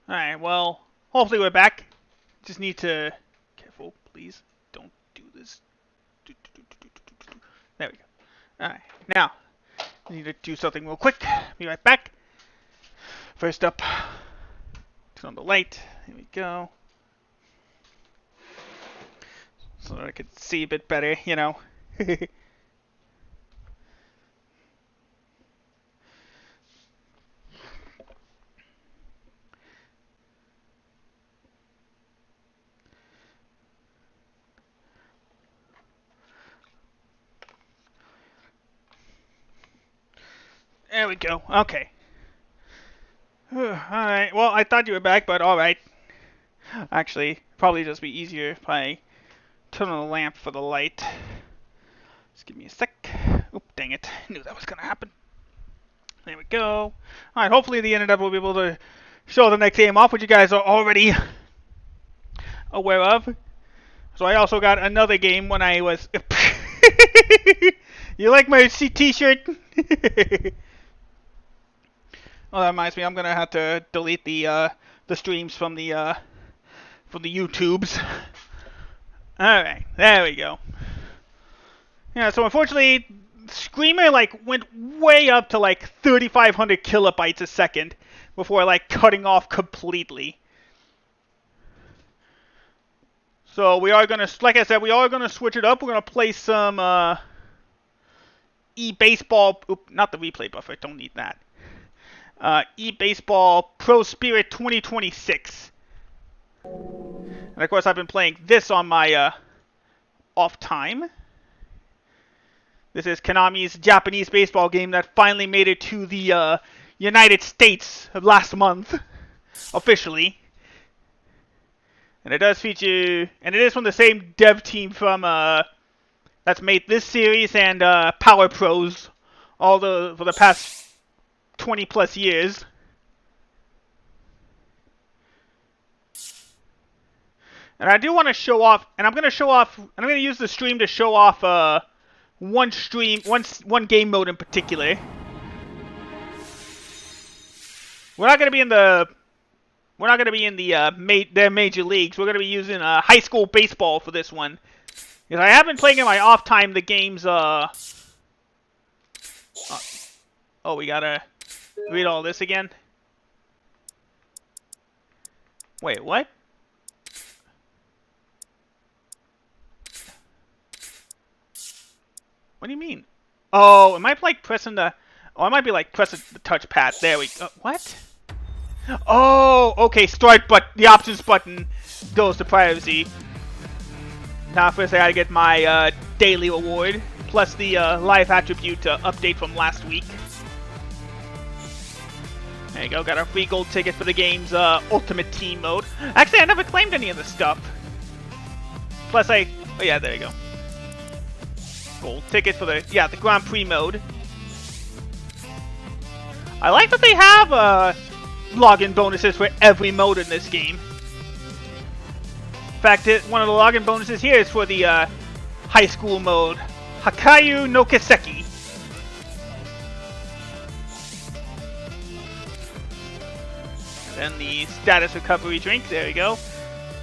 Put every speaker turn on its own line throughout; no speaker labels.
Alright, well, hopefully we're back. Just need to... Careful, please. Don't do this. There we go. Alright, now, I need to do something real quick. Be right back. First up, turn on the light. Here we go. So that I could see a bit better, you know. There we go. Okay. Alright, well, I thought you were back, but alright. Actually, probably just be easier if I turn on the lamp for the light. Just give me a sec. Oop, dang it. Knew that was going to happen. There we go. Alright, hopefully the internet will be able to show the next game off, which you guys are already aware of. So I also got another game when I was... You like my t-shirt? Oh, that reminds me, I'm gonna have to delete the streams from the YouTubes. Alright, there we go. Yeah, so unfortunately, Screamer went way up to 3,500 kilobytes a second before cutting off completely. So we are gonna, like I said, we are gonna switch it up. We're gonna play some eBaseball. Oop, not the replay buffer. Don't need that. eBaseball Pro Spirit 2026. And of course, I've been playing this on my off time. This is Konami's Japanese baseball game that finally made it to the United States last month, officially. And it does feature, and it is from the same dev team from that's made this series and Power Pros, for the past 20 plus years. And I do want to show off, and I'm going to use the stream to show off one game mode in particular. We're not going to be in their major leagues. We're going to be using high school baseball for this one. Because I have been playing in my off time the games, oh, we gotta read all this again? Wait, what? What do you mean? Oh, am I pressing the... Oh, I might be pressing the touchpad. There we go. What? Oh, okay, start, but the options button goes to privacy. Now first I gotta get my daily reward, plus the live attribute update from last week. There you go, got a free gold ticket for the game's Ultimate Team mode. Actually, I never claimed any of this stuff. Plus oh yeah, there you go. Gold ticket for the Grand Prix mode. I like that they have login bonuses for every mode in this game. In fact, one of the login bonuses here is for the high school mode, Hakayu no Kiseki. And then the status recovery drink, there we go.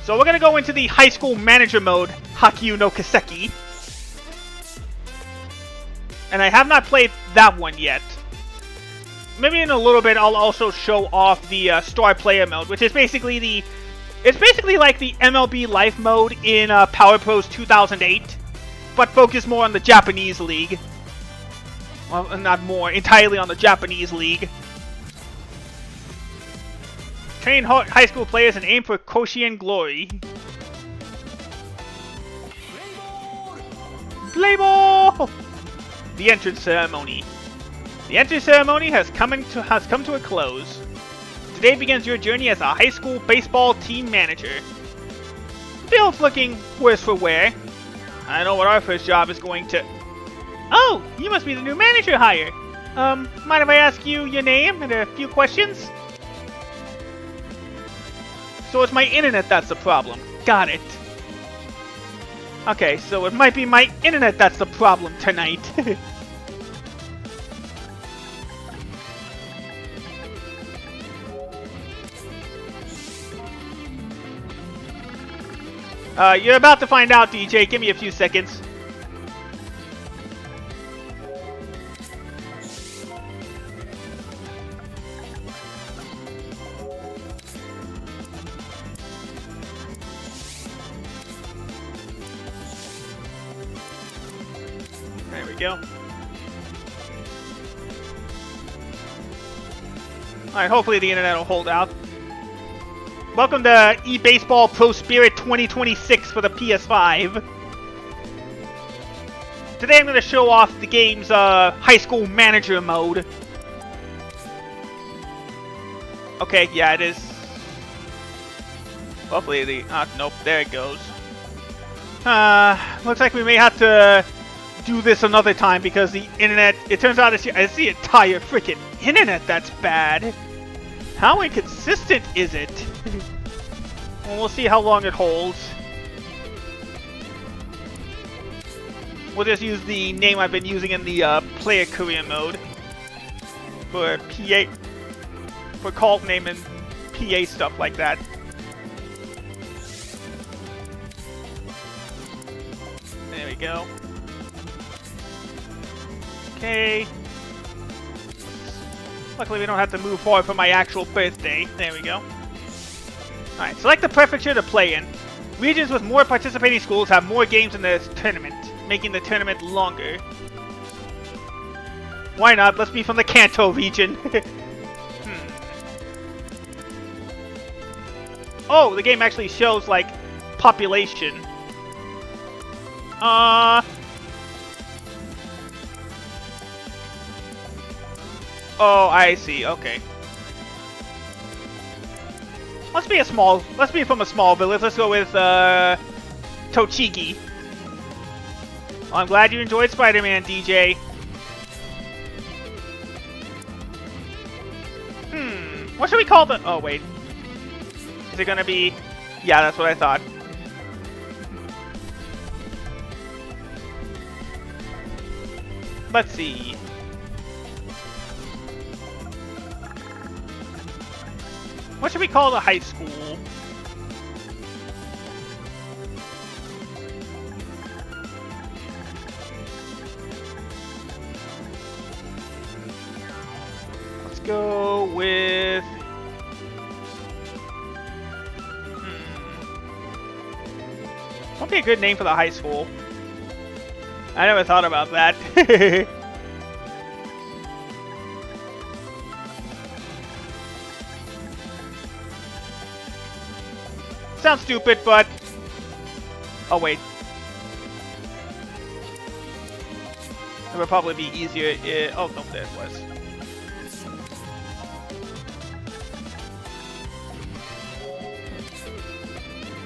So we're going to go into the high school manager mode, Hakayu no Kiseki. And I have not played that one yet. Maybe in a little bit I'll also show off the star player mode, which is basically it's basically like the MLB Life mode in Power Pros 2008, but focused more on the Japanese league. Well, not more, entirely on the Japanese league. Train high school players and aim for Koshien glory. Play ball! The entrance ceremony. The entrance ceremony has come to a close. Today begins your journey as a high school baseball team manager. The field's looking worse for wear. I know what our first job is going to... Oh, you must be the new manager hire. Mind if I ask you your name and a few questions? So it's my internet that's the problem. Got it. Okay, so it might be my internet that's the problem tonight. You're about to find out, DJ. Give me a few seconds. There we go. Alright, hopefully the internet will hold out. Welcome to eBaseball Pro Spirit 2026 for the PS5. Today I'm going to show off the game's high school manager mode. Okay, yeah, it is. Hopefully the... nope, there it goes. Looks like we may have to do this another time because the internet... It turns out it's the entire freaking internet that's bad. How inconsistent is it? Well, we'll see how long it holds. We'll just use the name I've been using in the player career mode for PA, for call name and PA stuff like that. There we go. Okay. Luckily, we don't have to move forward from my actual birthday. There we go. Alright, select the prefecture to play in. Regions with more participating schools have more games in this tournament, making the tournament longer. Why not? Let's be from the Kanto region. Oh, the game actually shows, like, population. Oh, I see. Okay. Let's be from a small village. Let's go with, Tochigi. Well, I'm glad you enjoyed Spider-Man, DJ. What should we call the... Oh, wait. Is it gonna be... Yeah, that's what I thought. Let's see. What should we call the high school? Let's go with... What'd be a good name for the high school? I never thought about that. Sounds stupid, but... Oh, wait. It would probably be easier if... Oh, no, there it was.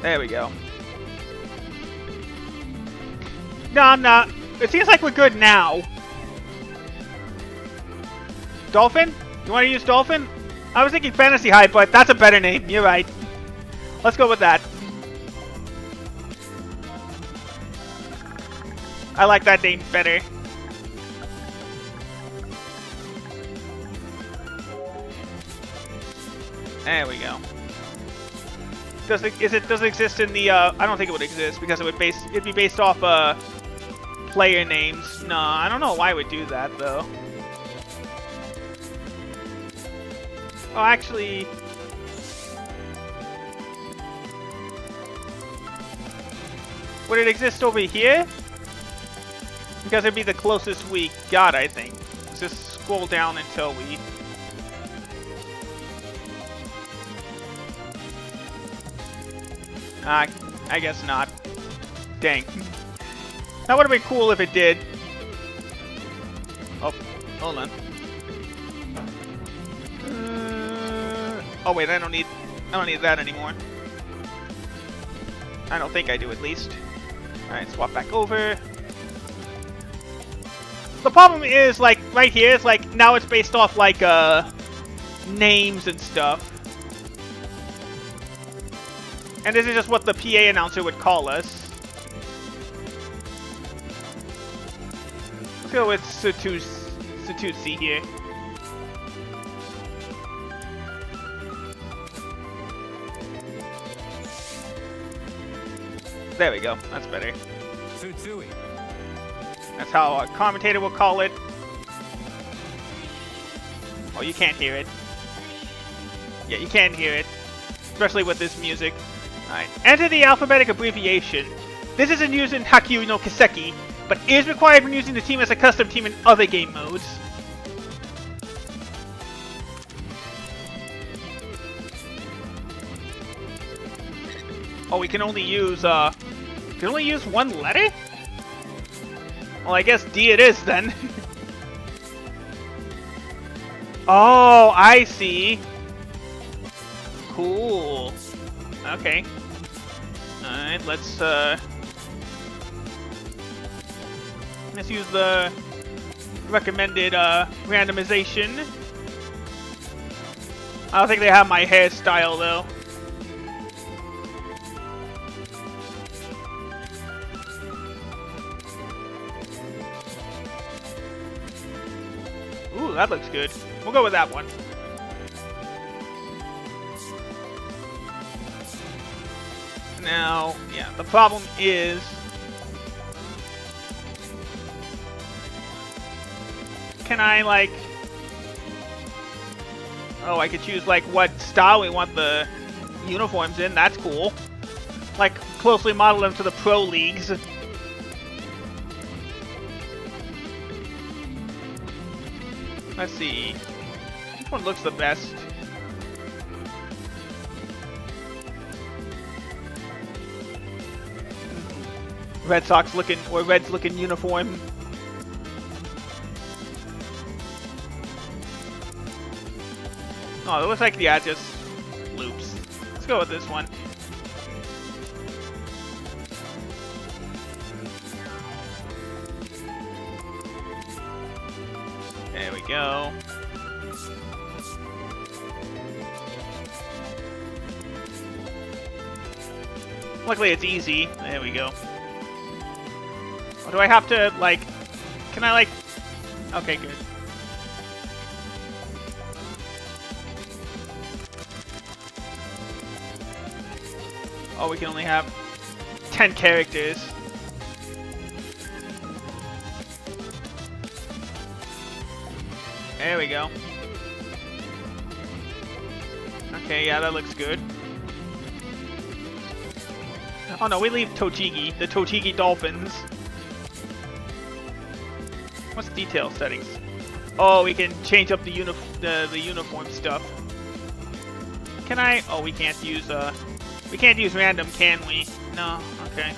There we go. No. It seems like we're good now. Dolphin? You want to use Dolphin? I was thinking Fantasy High, but that's a better name. You're right. Let's go with that. I like that name better. There we go. Does it exist in the I don't think it would exist because it'd be based off player names. No, I don't know why it would do that though. Oh, actually, would it exist over here? Because it'd be the closest we got, I think. Let's just scroll down until we... I guess not. Dang. That would have been cool if it did. Oh, hold on. Oh wait, I don't need that anymore. I don't think I do, at least. Alright, swap back over. The problem is, like, right here, it's like, now it's based off, like, names and stuff. And this is just what the PA announcer would call us. Let's go with Satutsi here. There we go. That's better. That's how a commentator will call it. Oh, you can't hear it. Yeah, you can hear it. Especially with this music. Alright. Enter the alphabetic abbreviation. This isn't used in Hakyu no Kiseki, but is required when using the team as a custom team in other game modes. Oh, we can only use, one letter? Well, I guess D it is, then. Oh, I see. Cool. Okay. Alright, let's use the recommended, randomization. I don't think they have my hairstyle, though. Ooh, that looks good. We'll go with that one. Now, yeah, the problem is... Can I, like... Oh, I could choose, like, what style we want the uniforms in. That's cool. Like, closely model them to the pro leagues. Let's see. Which one looks the best? Red Sox looking, or Reds looking uniform. Oh, it looks like, yeah, just loops. Let's go with this one. There we go. Luckily it's easy. There we go. Or do I have to, like... Can I, like... Okay, good. Oh, we can only have 10 characters. There we go. Okay, yeah, that looks good. Oh no, we leave Tochigi, the Tochigi Dolphins. What's detail settings? Oh, we can change up the uniform stuff. Can I? Oh, we can't use random, can we? No. Okay.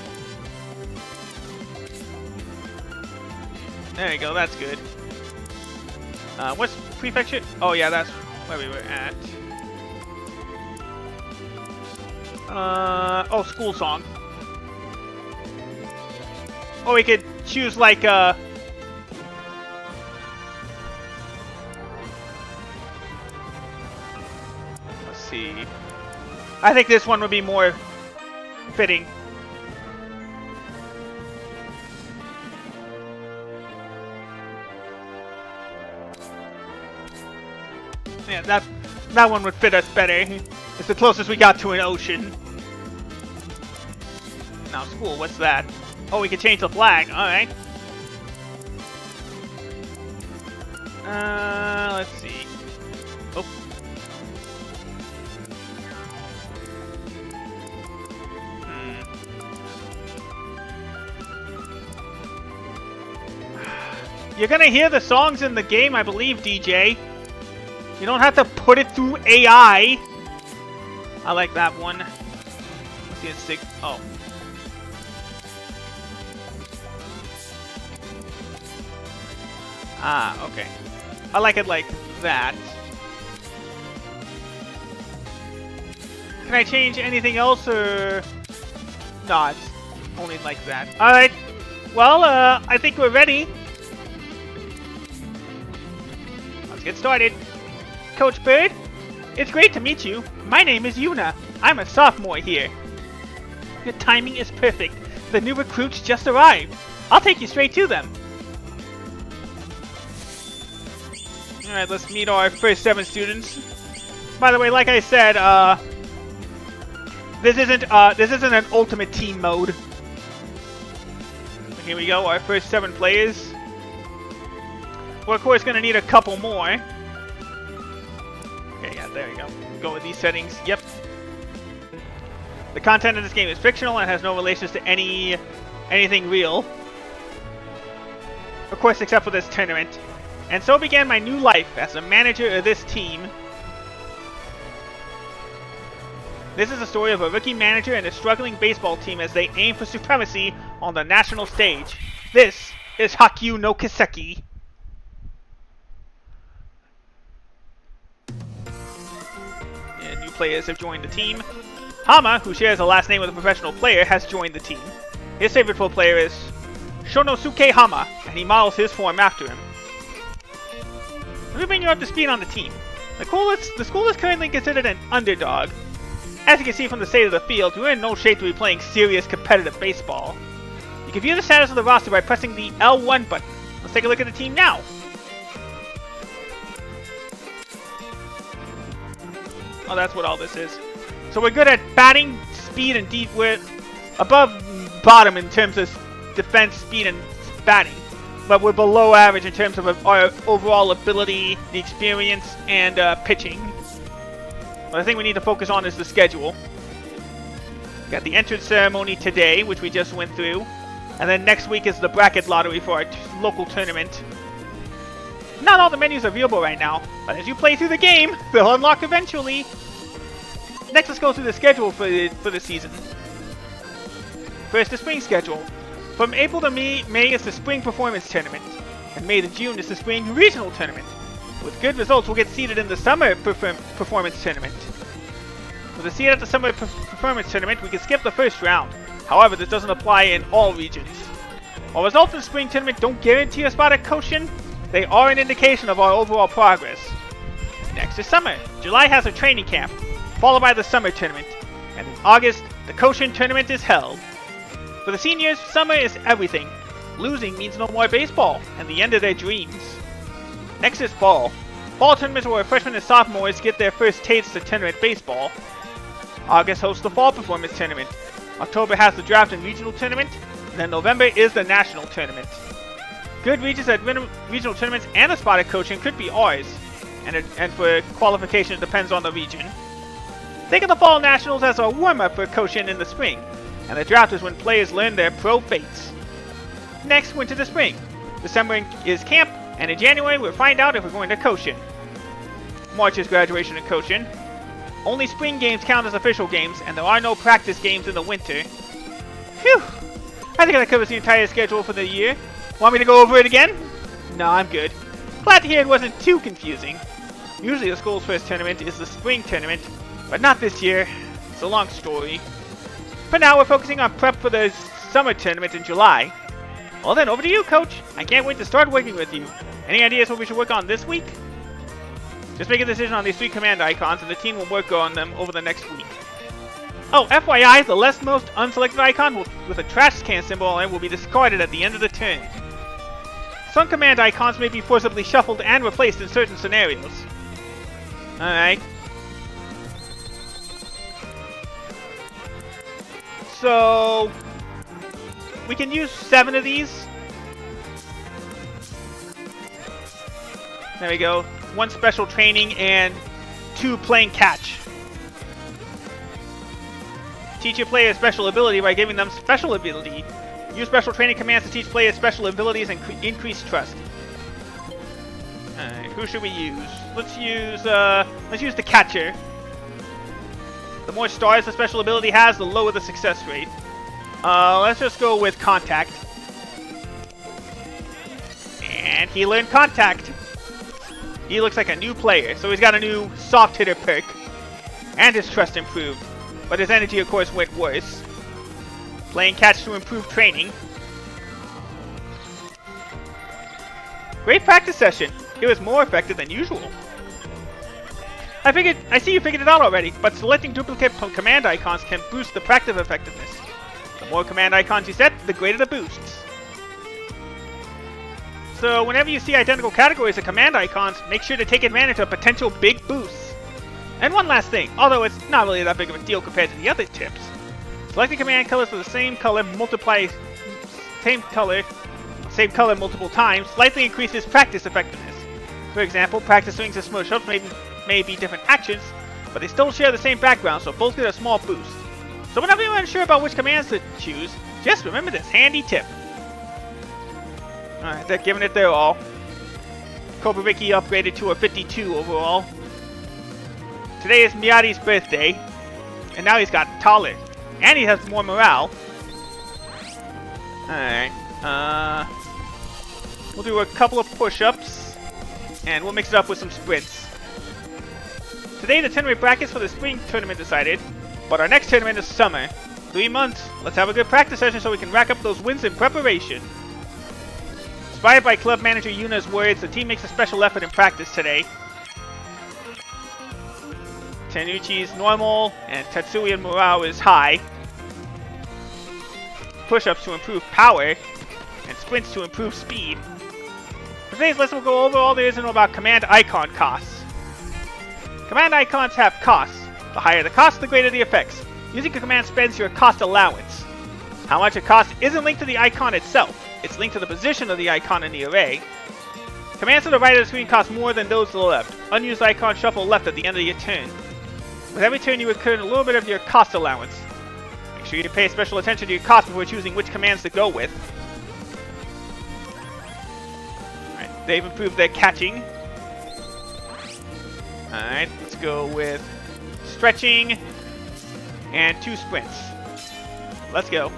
There you go. That's good. What's prefecture? Oh yeah, that's where we were at. Oh, school song. Oh, we could choose like let's see. I think this one would be more fitting. Yeah, that one would fit us better. It's the closest we got to an ocean. Now, school, what's that? Oh, we can change the flag. Alright. Let's see. Oh. You're gonna hear the songs in the game, I believe, DJ. You don't have to put it through AI. I like that one. Let's see, it's sick. Oh. Ah, okay. I like it like that. Can I change anything else, or... No, it's only like that. Alright. Well, I think we're ready. Let's get started. Coach Bird, it's great to meet you. My name is Yuna. I'm a sophomore here. Your timing is perfect. The new recruits just arrived. I'll take you straight to them. Alright, let's meet our first 7 students. By the way, like I said, this isn't an ultimate team mode. Here we go, our first 7 players. We're of course going to need a couple more. Okay, yeah, there we go. Go with these settings. Yep. The content of this game is fictional and has no relations to anything real. Of course, except for this tournament. And so began my new life as a manager of this team. This is the story of a rookie manager and a struggling baseball team as they aim for supremacy on the national stage. This is Hakyu no Kiseki. And new players have joined the team. Hama, who shares the last name with a professional player, has joined the team. His favorite full player is Shonosuke Hama, and he models his form after him. Let me bring you up to speed on the team. The school is currently considered an underdog. As you can see from the state of the field, we're in no shape to be playing serious competitive baseball. You can view the status of the roster by pressing the L1 button. Let's take a look at the team now. Oh, that's what all this is. So we're good at batting, speed, and deep. We're above bottom in terms of defense, speed, and batting. But we're below average in terms of our overall ability, the experience, and pitching. The thing we need to focus on is the schedule. Got the entrance ceremony today, which we just went through. And then next week is the bracket lottery for our local tournament. Not all the menus are viewable right now, but as you play through the game, they'll unlock eventually. Next, let's go through the schedule for the season. First, the spring schedule. From April to May is the spring performance tournament. And May to June is the spring regional tournament. With good results, we'll get seeded in the summer performance tournament. With a seed at the summer performance tournament, we can skip the first round. However, this doesn't apply in all regions. While results in the spring tournament don't guarantee a spot at Koshin, they are an indication of our overall progress. Next is summer. July has a training camp, followed by the summer tournament. And in August, the Koshin tournament is held. For the seniors, summer is everything. Losing means no more baseball, and the end of their dreams. Next is fall. Fall tournaments where freshmen and sophomores get their first taste of tournament baseball. August hosts the fall performance tournament. October has the draft and regional tournament. And then November is the national tournament. Good regions at regional tournaments and a spot at coaching could be ours. And for qualification, it depends on the region. Think of the fall nationals as a warm-up for coaching in the spring. And the draft is when players learn their pro fates. Next, winter to spring. December is camp. And in January, we'll find out if we're going to Koshin. March is graduation in Koshin. Only spring games count as official games, and there are no practice games in the winter. Phew! I think that covers the entire schedule for the year. Want me to go over it again? No, I'm good. Glad to hear it wasn't too confusing. Usually the school's first tournament is the spring tournament, but not this year. It's a long story. For now, we're focusing on prep for the summer tournament in July. Well then, over to you, Coach. I can't wait to start working with you. Any ideas what we should work on this week? Just make a decision on these 3 command icons, and the team will work on them over the next week. Oh, FYI, the leftmost unselected icon with a trash can symbol on it will be discarded at the end of the turn. Some command icons may be forcibly shuffled and replaced in certain scenarios. Alright. So we can use 7 of these. There we go. 1 special training and 2 playing catch. Teach your player a special ability by giving them special ability. Use special training commands to teach players special abilities and increase trust. Alright, who should we use? Let's use the catcher. The more stars the special ability has, the lower the success rate. Let's just go with contact. And he learned contact. He looks like a new player, so he's got a new soft hitter perk. And his trust improved. But his energy, of course, went worse. Playing catch to improve training. Great practice session. It was more effective than usual. I see you figured it out already, but selecting duplicate command icons can boost the practice effectiveness. The more command icons you set, the greater the boosts. So whenever you see identical categories of command icons, make sure to take advantage of potential big boosts. And one last thing, although it's not really that big of a deal compared to the other tips, selecting command colors for the same color multiplies same color multiple times slightly increases practice effectiveness. For example, practice swings and smush ups may be different actions, but they still share the same background, so both get a small boost. So whenever you're unsure about which commands to choose, just remember this handy tip. Alright, they're giving it their all. Cobra Ricky upgraded to a 52 overall. Today is Miyadi's birthday, and now he's gotten taller. And he has more morale. Alright, we'll do a couple of push-ups, and we'll mix it up with some sprints. Today the tournament brackets for the spring tournament decided, but our next tournament is summer. 3 months. Let's have a good practice session so we can rack up those wins in preparation. Inspired by club manager Yuna's words, the team makes a special effort in practice today. Tenuchi's normal, and Tetsuya morale is high. Push-ups to improve power, and sprints to improve speed. For today's lesson, we'll go over all there is to know about command icon costs. Command icons have costs. The higher the cost, the greater the effects. Using a command spends your cost allowance. How much it costs isn't linked to the icon itself. It's linked to the position of the icon in the array. Commands to the right of the screen cost more than those to the left. Unused icon shuffle left at the end of your turn. With every turn, you return a little bit of your cost allowance. Make sure you pay special attention to your cost before choosing which commands to go with. Alright, they've improved their catching. Alright, let's go with stretching and 2 sprints. Let's go.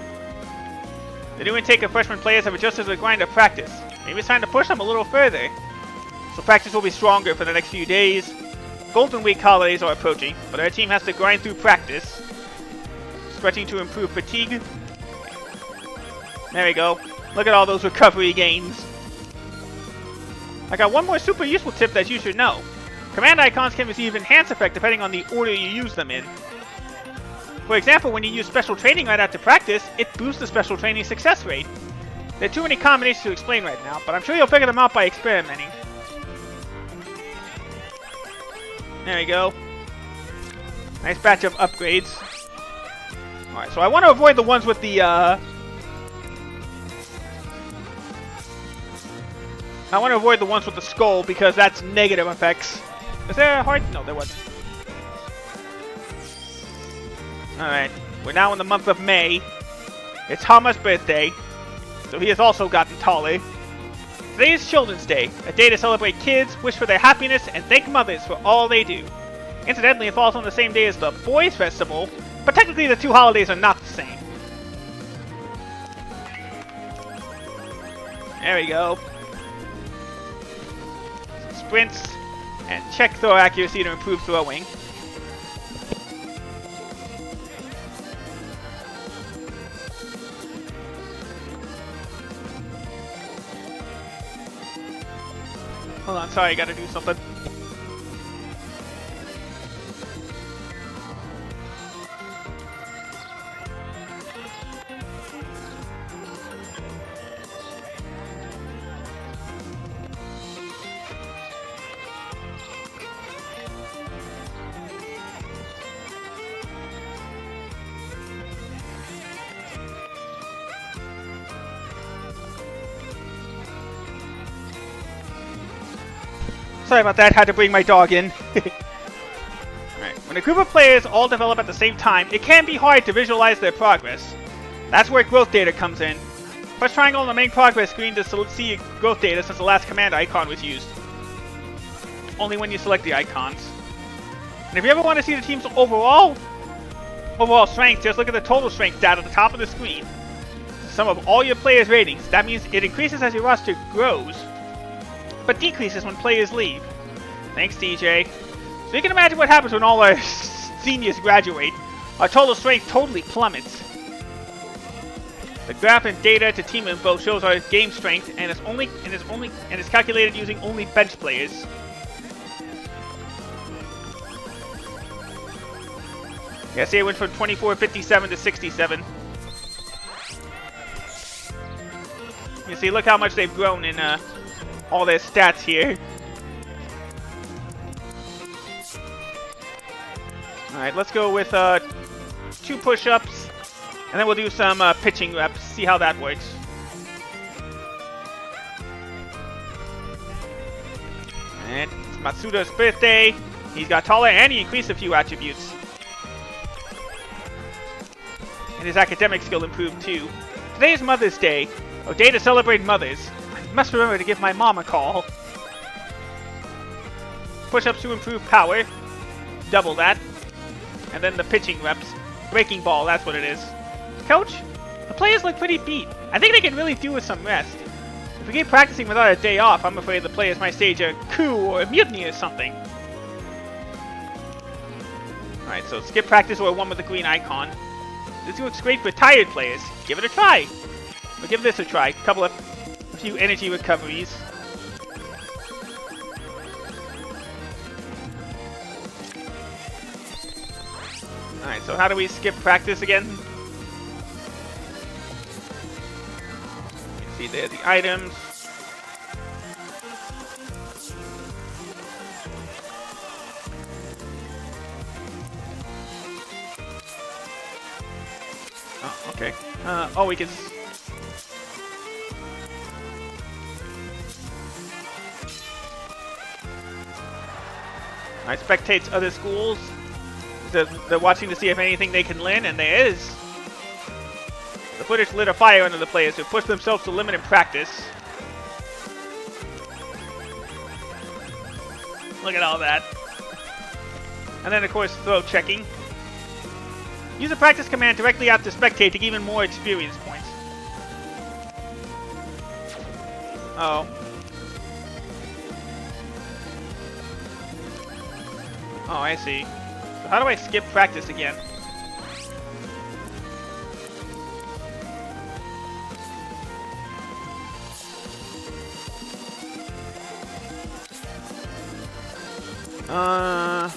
The new intake of freshman players have adjusted to the grind of practice. Maybe it's time to push them a little further. So practice will be stronger for the next few days. Golden Week holidays are approaching, but our team has to grind through practice. Stretching to improve fatigue. There we go. Look at all those recovery gains. I got one more super useful tip that you should know. Command icons can receive enhanced effect depending on the order you use them in. For example, when you use special training right after practice, it boosts the special training success rate. There are too many combinations to explain right now, but I'm sure you'll figure them out by experimenting. There we go. Nice batch of upgrades. Alright, so I want to avoid the ones with the, I want to avoid the ones with the skull because that's negative effects. Is there a heart? No, there wasn't. Alright, we're now in the month of May. It's Hama's birthday, so he has also gotten taller. Today is Children's Day, a day to celebrate kids, wish for their happiness, and thank mothers for all they do. Incidentally, it falls on the same day as the Boys Festival, but technically the 2 holidays are not the same. There we go. Sprints, and check throw accuracy to improve throwing. Hold on, sorry, I gotta do something. Sorry about that, had to bring my dog in. Alright, when a group of players all develop at the same time, it can be hard to visualize their progress. That's where growth data comes in. Press triangle on the main progress screen to see growth data since the last command icon was used. Only when you select the icons. And if you ever want to see the team's overall strength, just look at the total strength data at the top of the screen. Sum of all your players' ratings. That means it increases as your roster grows, but decreases when players leave. Thanks, DJ. So you can imagine what happens when all our seniors graduate. Our total strength totally plummets. The graph and data to team info shows our game strength, and is calculated using only bench players. Yeah, see, it went from 24.57 to 67. You see, look how much they've grown in all their stats here. Alright, let's go with 2 push-ups, and then we'll do some pitching reps, see how that works. Matsuda's birthday. He's got taller and he increased a few attributes. And his academic skill improved too. Today is Mother's Day, a day to celebrate mothers. I must remember to give my mom a call. Push-ups to improve power. Double that. And then the pitching reps. Breaking ball, that's what it is. Coach, the players look pretty beat. I think they can really do with some rest. If we keep practicing without a day off, I'm afraid the players might stage a coup or a mutiny or something. Alright, so skip practice or one with the green icon. This looks great for tired players. Give it a try. We'll give this a try. A few energy recoveries. Alright, so how do we skip practice again? You can see there the items. Oh, okay. Oh, we can... Alright, spectates other schools. They're watching to see if anything they can learn, and there is. The footage lit a fire under the players who pushed themselves to limit in practice. Look at all that. And then, of course, throw checking. Use a practice command directly after spectate to get even more experience points. Oh. Oh, I see. So how do I skip practice again?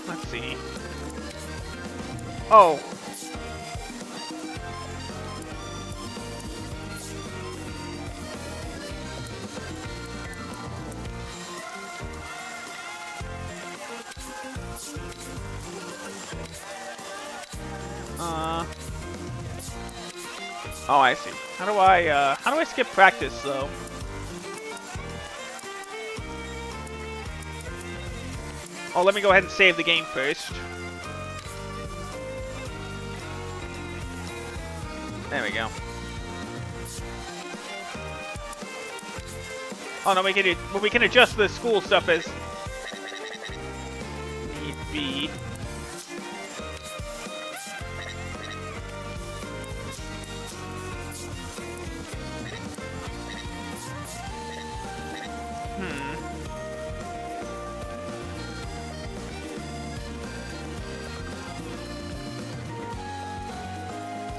Let's see. Oh. Oh, I see. How do I skip practice though? Oh, let me go ahead and save the game first. There we go. Oh no, we can adjust the school stuff as need be.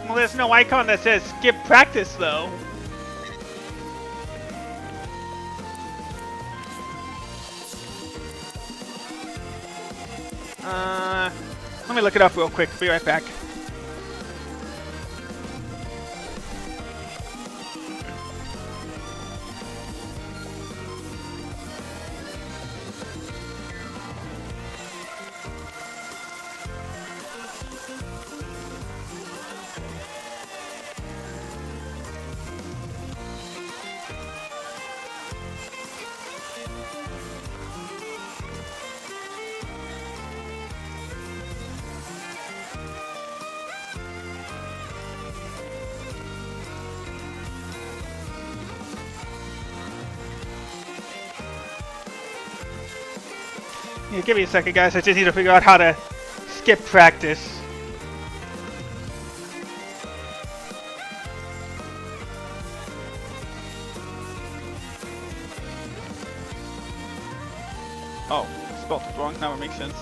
Well, there's no icon that says skip practice, though. Let me look it up real quick. Be right back. Yeah, give me a second, guys. I just need to figure out how to skip practice. Oh, spelled it wrong. Now it makes sense.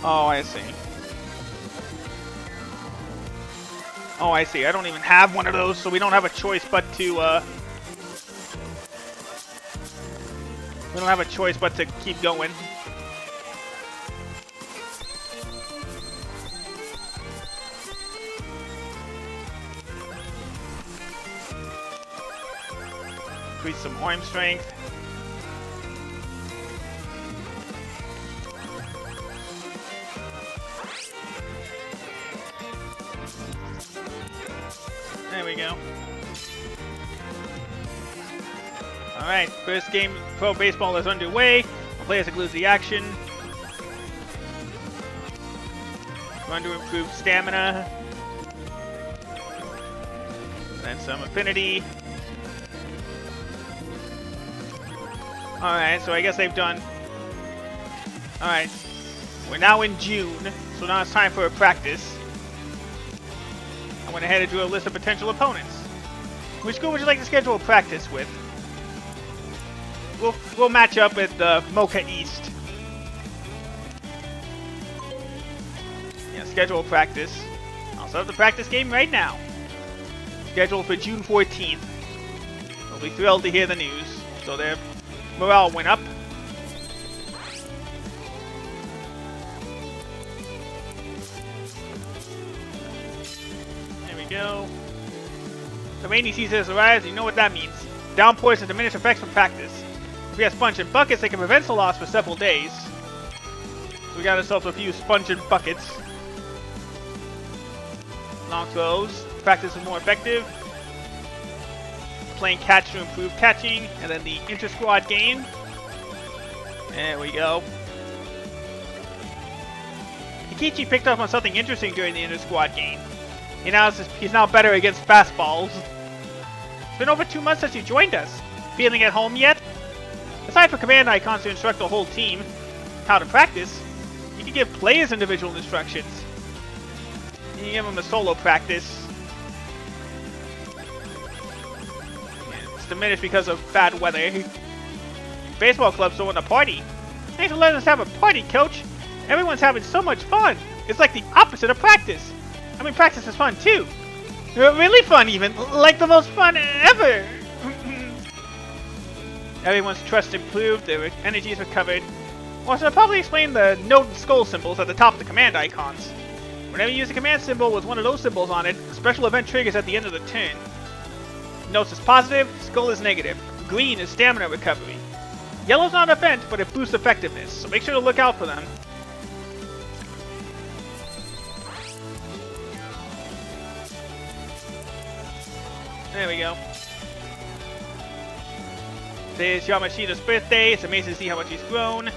Oh, I see. Oh, I see. I don't even have one of those, so we don't have a choice but to, we don't have a choice but to keep going. Increase some arm strength. There we go. Alright, first game pro baseball is underway. The players are glued to the action. Going to improve stamina. And some affinity. Alright, so I guess they've done... Alright, we're now in June, so now it's time for a practice. I went ahead and drew a list of potential opponents. Which school would you like to schedule a practice with? We'll match up at Mocha East. Yeah, schedule a practice. I'll set up the practice game right now. Scheduled for June 14th. We'll be thrilled to hear the news. So their morale went up. There we go. The rainy season has arrived. You know what that means. Downpours and diminished effects from practice. If we have sponge and buckets, they can prevent the loss for several days. So we got ourselves a few sponge and buckets. Long throws. Practice is more effective. Playing catch to improve catching. And then the inter-squad game. There we go. Hikichi picked up on something interesting during the inter-squad game. He's now better against fastballs. It's been over 2 months since you joined us. Feeling at home yet? Aside from command icons to instruct the whole team how to practice, you can give players individual instructions. You can give them a solo practice. It's diminished because of bad weather. Baseball clubs don't want a party. Thanks for letting us have a party, coach. Everyone's having so much fun. It's like the opposite of practice. I mean, practice is fun too. Really fun even. Like the most fun ever. Everyone's trust improved, their energies recovered. Also, I'll probably explain the note and skull symbols at the top of the command icons. Whenever you use a command symbol with one of those symbols on it, a special event triggers at the end of the turn. Notes is positive, skull is negative. Green is stamina recovery. Yellow's not an event, but it boosts effectiveness, so make sure to look out for them. There we go. Today is Yamashita's birthday. It's amazing to see how much he's grown.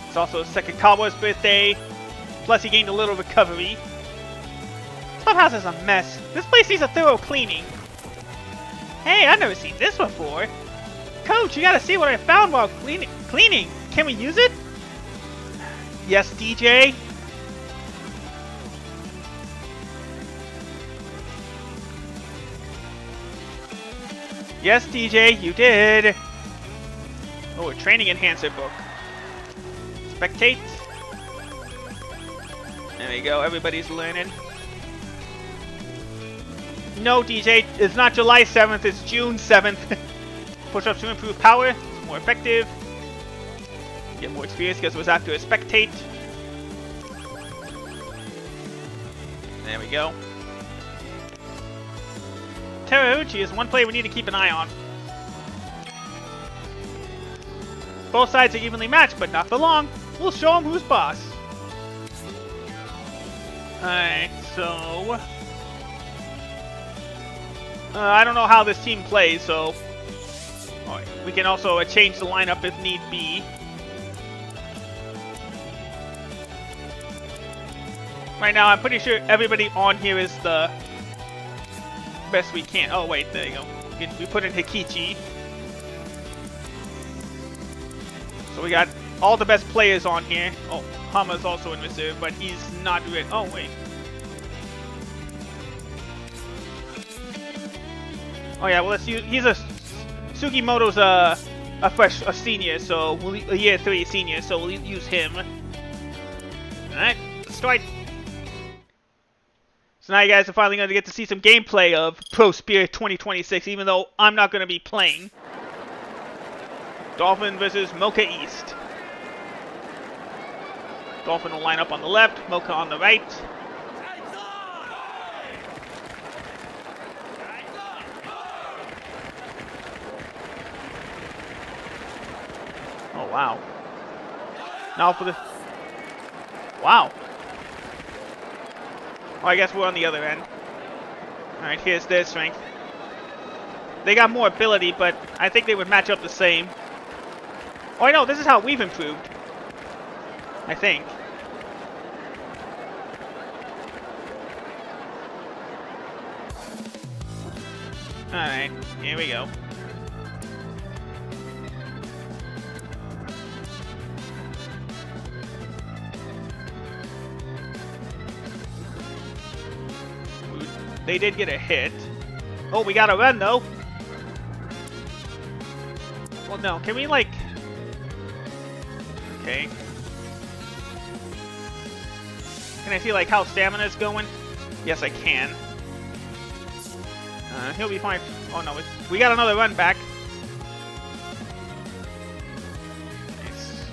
It's also Sekikawa's birthday. Plus, he gained a little recovery. This clubhouse is a mess. This place needs a thorough cleaning. Hey, I've never seen this before. Coach, you gotta see what I found while cleaning. Can we use it? Yes, DJ. Yes, DJ, you did. Oh, a training enhancer book. Spectate. There we go, everybody's learning. No, DJ, it's not July 7th, it's June 7th. Push-ups to improve power, it's more effective. Get more experience because it was after a spectate. There we go. Teruuchi is one player we need to keep an eye on. Both sides are evenly matched, but not for long. We'll show them who's boss. Alright, so... I don't know how this team plays, so... Right, we can also change the lineup if need be. Right now, I'm pretty sure everybody on here is the best we can. Oh, wait, there you go. We put in Hikichi. So we got all the best players on here. Oh, Hama's also in reserve, but he's not ready. Oh, wait. Oh, yeah, well, let's use... He's a... Sugimoto's a senior, so... a year 3 senior, so we'll use him. Alright, let's start. So now you guys are finally going to get to see some gameplay of Pro Spirit 2026, even though I'm not going to be playing. Dolphin versus Mocha East. Dolphin will line up on the left, Mocha on the right. wow. Now for the... Wow. Oh, I guess we're on the other end. Alright, here's their strength. They got more ability, but I think they would match up the same. Oh, I know, this is how we've improved. I think. Alright, here we go. They did get a hit. Oh, we got a run, though. Well, no. Can we, like... Okay. Can I see, like, how stamina's going? Yes, I can. He'll be fine. Oh, no. We got another run back. Nice.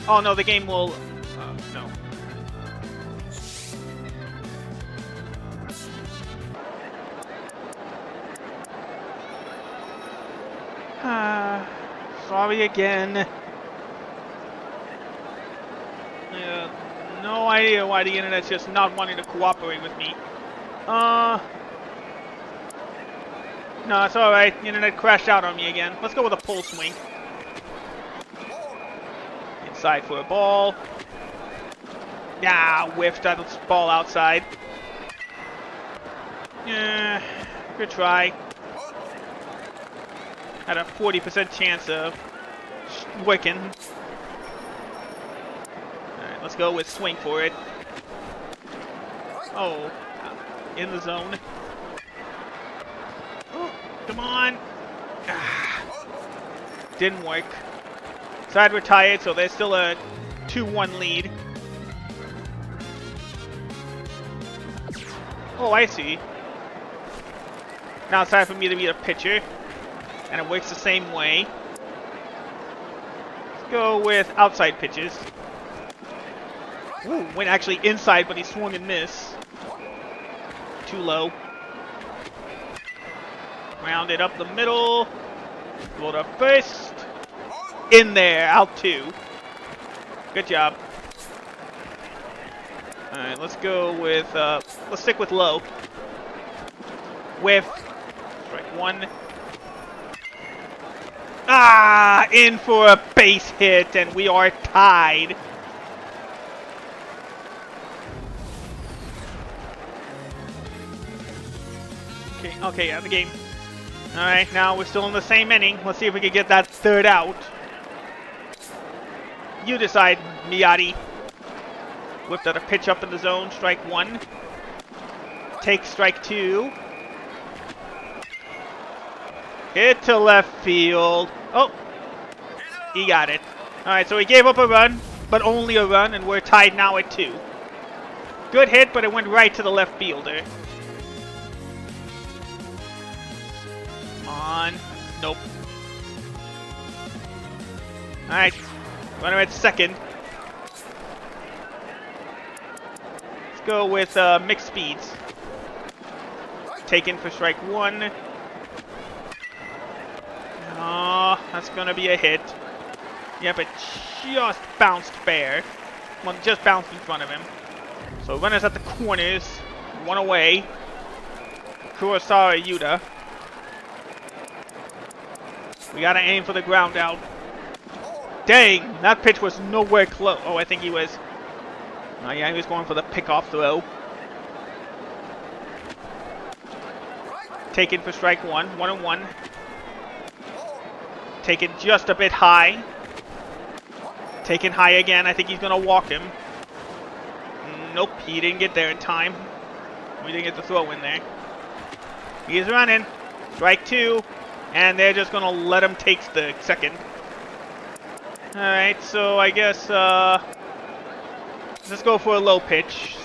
Oh, no. The game will... no. Sorry again. No idea why the internet's just not wanting to cooperate with me. No, it's alright. The internet crashed out on me again. Let's go with a pull swing. Inside for a ball. Yeah, whiffed that ball outside. Yeah, good try. Had a 40% chance of working. Alright, let's go with swing for it. Oh, in the zone. Oh, come on. Didn't work. Side retired, so there's still a 2-1 lead. Oh, I see. Now it's time for me to be a pitcher. And it works the same way. Let's go with outside pitches. Ooh, went actually inside, but he swung and missed. Too low. Rounded up the middle. Go to first. In there, out 2. Good job. Alright, let's go with, let's stick with low. Whiff. Strike 1. Ah, in for a base hit, and we are tied. Okay, yeah, the game. All right, now we're still in the same inning. Let's see if we can get that third out. You decide, Miyagi. Whipped out a pitch up in the zone, strike 1. Take strike 2. Hit to left field. Oh, he got it. All right, so he gave up a run, but only a run, and we're tied now at 2. Good hit, but it went right to the left fielder. On. Nope. All right, runner at second. Let's go with mixed speeds. Taken for strike 1. Oh, that's going to be a hit. Yep, it just bounced fair. Well, just bounced in front of him. So runners at the corners. 1 away. Kurosawa Yuta. We got to aim for the ground out. Dang, that pitch was nowhere close. Oh, I think he was. Oh, yeah, he was going for the pickoff throw. Taken for strike 1. 1-1. Taken just a bit high. Taken high again. I think he's going to walk him. Nope, he didn't get there in time. We didn't get the throw in there. He's running. Strike 2. And they're just going to let him take the second. Alright, so I guess, let's go for a low pitch.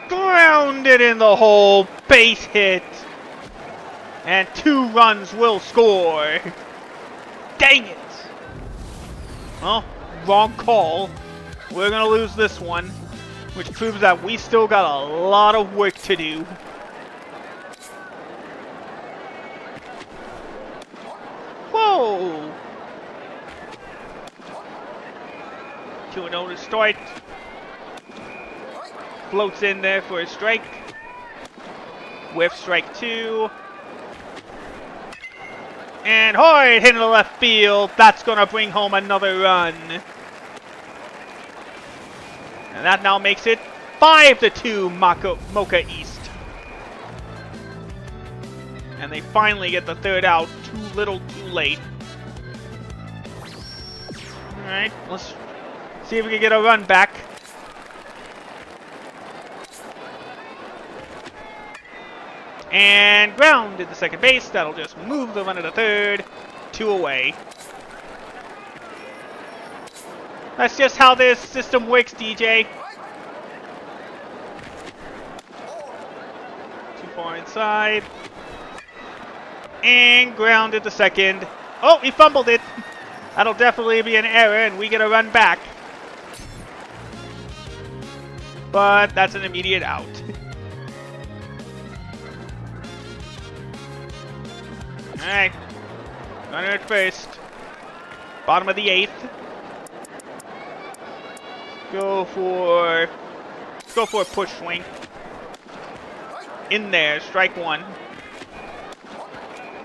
Grounded in the hole. Base hit. And 2 runs will score. Dang it. Well, wrong call. We're going to lose this one, which proves that we still got a lot of work to do. Whoa. 2-0 to start. Floats in there for a strike. Whiff, strike 2. And hard hit in the left field. That's going to bring home another run. And that now makes it 5-2 Mocha East. And they finally get the third out. Too little, too late. Alright, let's see if we can get a run back. And grounded to second base. That'll just move the runner to third. 2 away. That's just how this system works, DJ. Too far inside. And grounded to second. Oh, he fumbled it. That'll definitely be an error, and we get a run back. But that's an immediate out. Alright. Runner at first. Bottom of the 8th. Let's go for a push swing. In there, strike 1.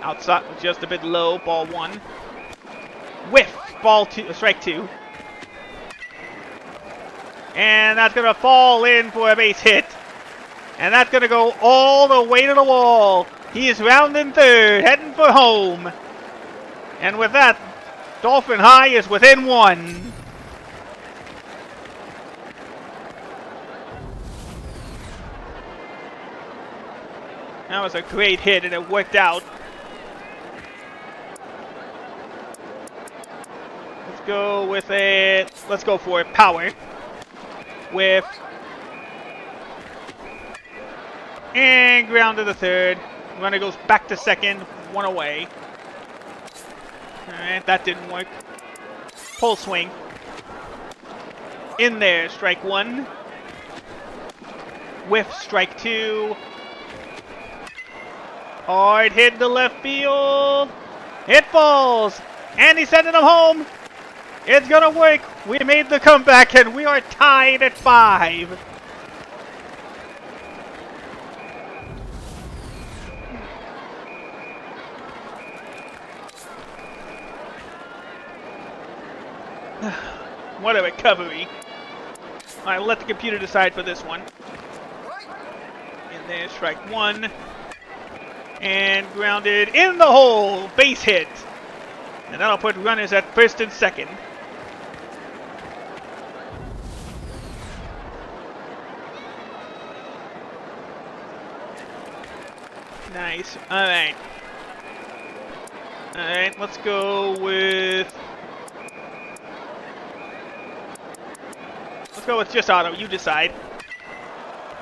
Outside, just a bit low, ball 1. Whiff, ball 2, strike 2. And that's going to fall in for a base hit. And that's going to go all the way to the wall. He is rounding third, heading for home. And with that, Dolphin High is within 1. That was a great hit, and it worked out. Let's go with it. Let's go for it. Power. Whiff. And ground to the third. Runner goes back to second. 1 away. Alright, that didn't work. Pull swing. In there. Strike 1. Whiff. Strike 2. Hard hit to left field. It falls. And he's sending him home. It's going to work. We made the comeback, and we are tied at 5. What a recovery. All right, let the computer decide for this one. In there, strike 1. And grounded in the hole. Base hit. And that'll put runners at first and second. Nice. Alright. Alright, let's go with... Let's go with just auto. You decide.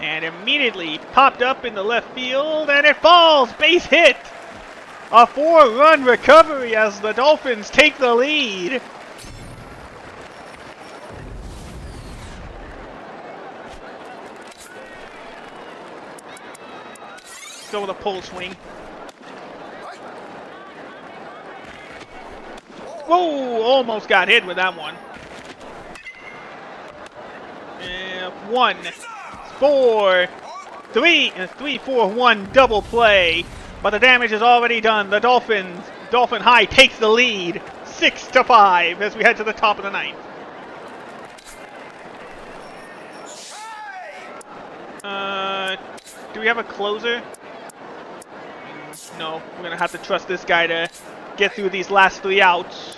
And immediately popped up in the left field, and it falls! Base hit! A 4-run recovery as the Dolphins take the lead. Go with a pull swing. Whoa! Almost got hit with that one. 1, 4, 3, 4, 1 double play. But the damage is already done. The Dolphin High takes the lead, 6-5 as we head to the top of the 9th. Do we have a closer? No, we're gonna have to trust this guy to get through these last 3 outs.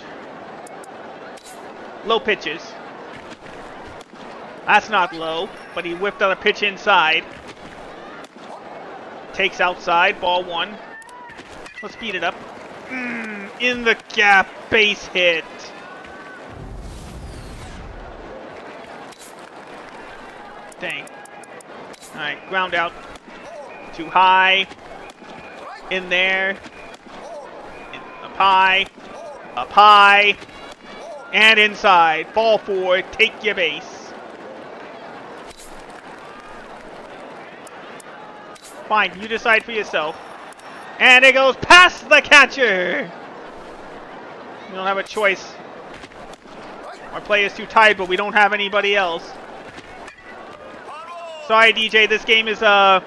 Low pitches. That's not low, but he whipped out a pitch inside. Takes outside, ball 1. Let's speed it up. In the gap, base hit. Dang. Alright, ground out. Too high. In there. Up high. And inside. Ball 4, take your base. Fine, you decide for yourself. And it goes past the catcher. We don't have a choice. Our play is too tight, but we don't have anybody else. Sorry, DJ, this game is a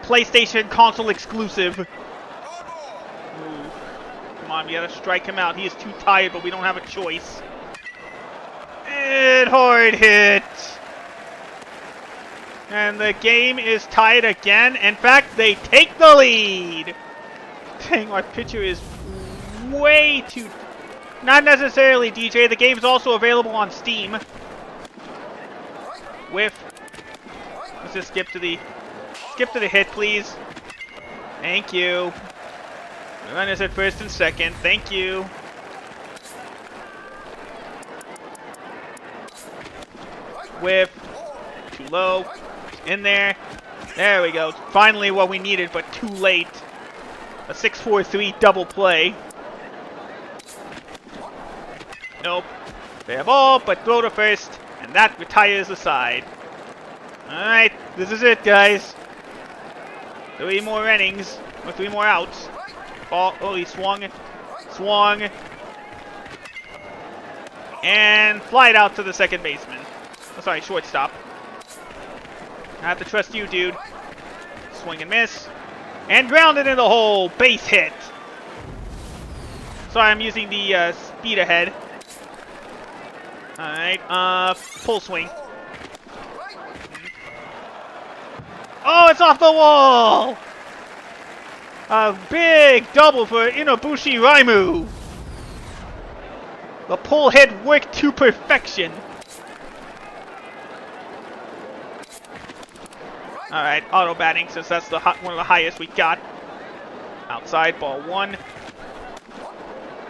PlayStation console exclusive. Ooh. Come on, we gotta strike him out. He is too tired, but we don't have a choice. And hard hit. And the game is tied again. In fact, they take the lead. Dang, our pitcher is way too... Not necessarily, DJ. The game's also available on Steam. Whiff. Let's just skip to the hit, please. Thank you. The runners at first and second. Thank you. Whiff. Too low. In there. There we go. Finally what we needed, but too late. A 6-4-3 double play. Nope. Fair ball, but throw to first, and that retires the side. Alright, this is it, guys. 3 more innings, or 3 more outs. Ball, oh, he swung. Swung. And fly it out to the second baseman. Oh, sorry, shortstop. I have to trust you, dude. Swing and miss. And grounded in the hole. Base hit. Sorry, I'm using the speed ahead. Alright, full swing. Oh, it's off the wall! A big double for Inobushi Raimu. The pull hit worked to perfection. Alright, auto batting, since that's the one of the highest we got. Outside, ball 1.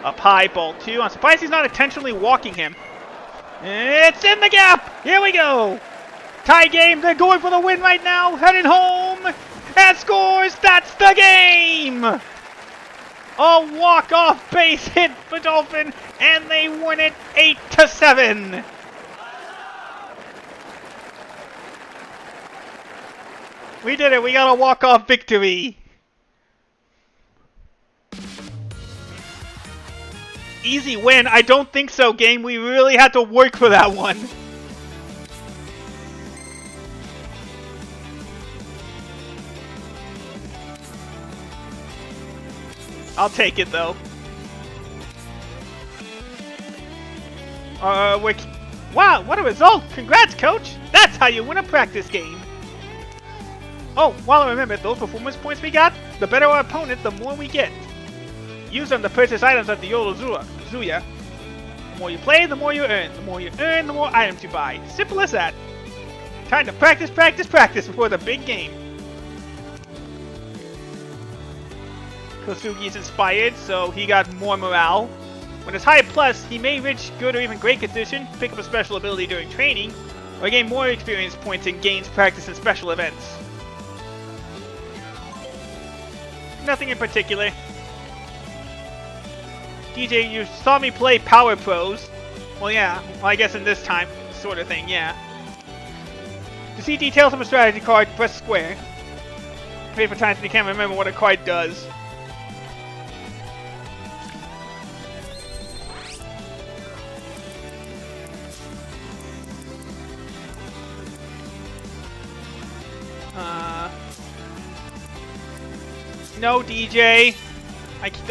Up high, ball 2. I'm surprised he's not intentionally walking him. It's in the gap! Here we go! Tie game, they're going for the win right now, heading home! And scores! That's the game! A walk-off base hit for Dolphin, and they win it 8-7! We did it, we got a walk-off victory! Easy win? I don't think so, game. We really had to work for that one. I'll take it, though. Wow, what a result! Congrats, coach! That's how you win a practice game. Oh, while I remember, those performance points we got, the better our opponent, the more we get. Use them to purchase items at the Yodozuya. The more you play, the more you earn. The more you earn, the more items you buy. Simple as that. Time to practice, practice, practice before the big game. Kosugi's inspired, so he got more morale. When it's high plus, he may reach good or even great condition, pick up a special ability during training, or gain more experience points in games, practice, and special events. Nothing in particular. DJ, you saw me play Power Pros. Well, yeah. Well, I guess in this time, sort of thing, yeah. To see details of a strategy card, press square. Wait for times when you can't remember what a card does. No, DJ.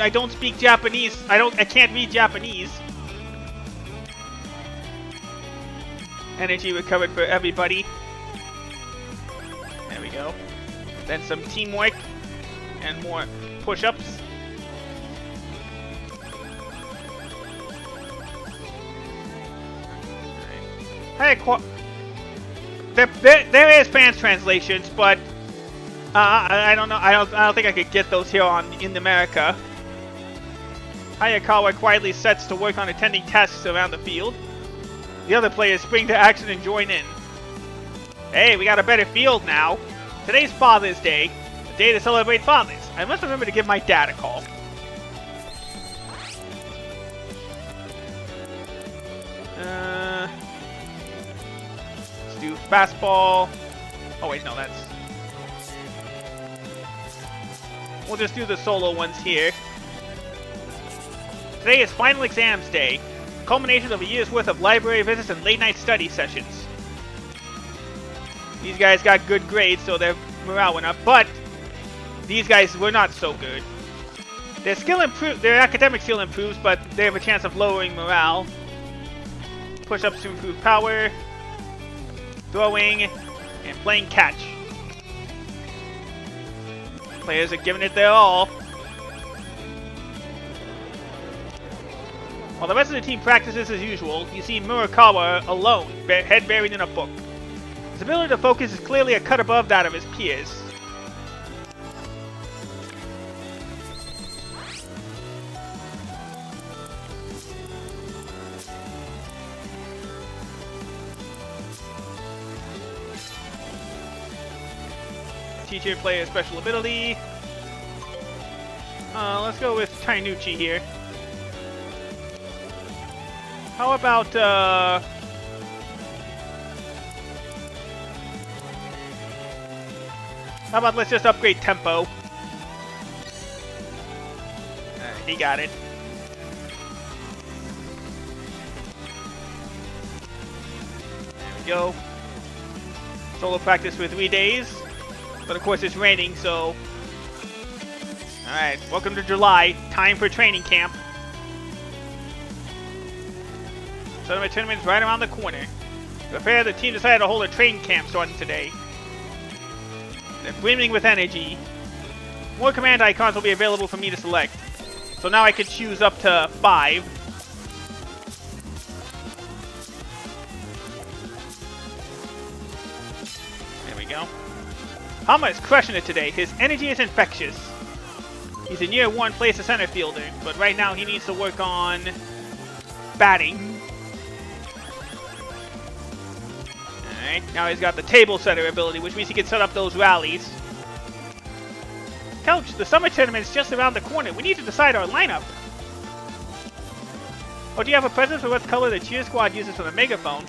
I don't speak Japanese. I can't read Japanese. Energy recovered for everybody. There we go. Then some teamwork and more push-ups. Hey, there is fans translations, but I don't know. I don't think I could get those here in America. Hayakawa quietly sets to work on attending tasks around the field. The other players spring to action and join in. Hey, we got a better field now. Today's Father's Day, a day to celebrate fathers. I must remember to give my dad a call. Let's do fastball. Oh wait, no, that's... We'll just do the solo ones here. Today is final exams day, culmination of a year's worth of library visits and late-night study sessions. These guys got good grades, so their morale went up, but these guys were not so good. Their academic skill improves, but they have a chance of lowering morale. Push-ups to improve power, throwing, and playing catch. Players are giving it their all. While the rest of the team practices as usual, you see Murakawa alone, head buried in a book. His ability to focus is clearly a cut above that of his peers. Teacher player special ability. Let's go with Tainuchi here. How about let's just upgrade tempo. He got it. There we go. Solo practice for 3 days. But of course it's raining, so... Alright, welcome to July. Time for training camp. Tournament tournament's right around the corner. To be fair, the team decided to hold a training camp starting today. They're brimming with energy. More command icons will be available for me to select. So now I can choose up to 5. There we go. Hama is crushing it today. His energy is infectious. He's a near 1 place a center fielder, but right now he needs to work on batting. Alright, now he's got the table setter ability, which means he can set up those rallies. Coach, the summer tournament's just around the corner. We need to decide our lineup. Oh, do you have a preference for what color the cheer squad uses for the megaphone?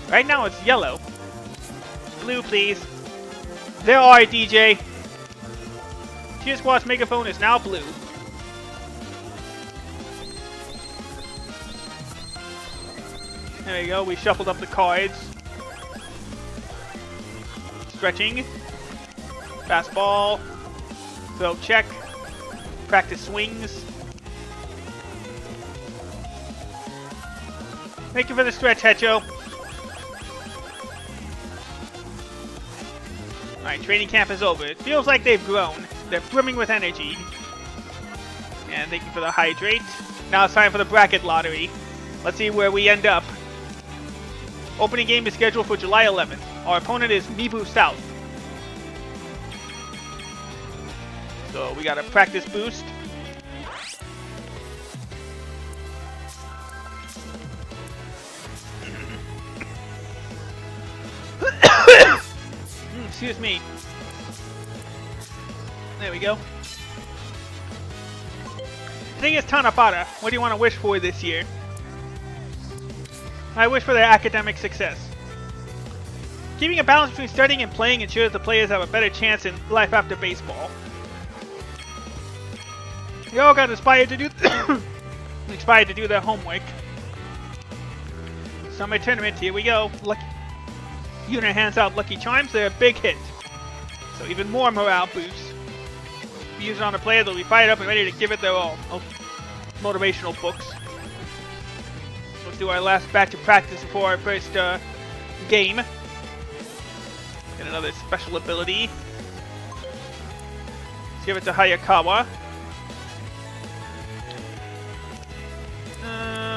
Right now it's yellow. Blue, please. There are, DJ. Cheer Squad's megaphone is now blue. There we go, we shuffled up the cards. Stretching. Fastball. Throw check. Practice swings. Thank you for the stretch, Hecho. Alright, training camp is over. It feels like they've grown. They're brimming with energy. And thank you for the hydrate. Now it's time for the bracket lottery. Let's see where we end up. Opening game is scheduled for July 11th. Our opponent is Mibu South. So we got a practice boost. Excuse me. There we go. The thing is, Tanabata, what do you want to wish for this year? I wish for their academic success. Keeping a balance between studying and playing ensures the players have a better chance in life after baseball. They all got inspired to do their homework. Summer tournament, here we go. Lucky unit hands out Lucky Charms, they're a big hit. So even more morale boosts. If you use it on a player, they'll be fired up and ready to give it their all. Oh, motivational books. Let's do our last batch of practice before our first game. Get another special ability. Let's give it to Hayakawa.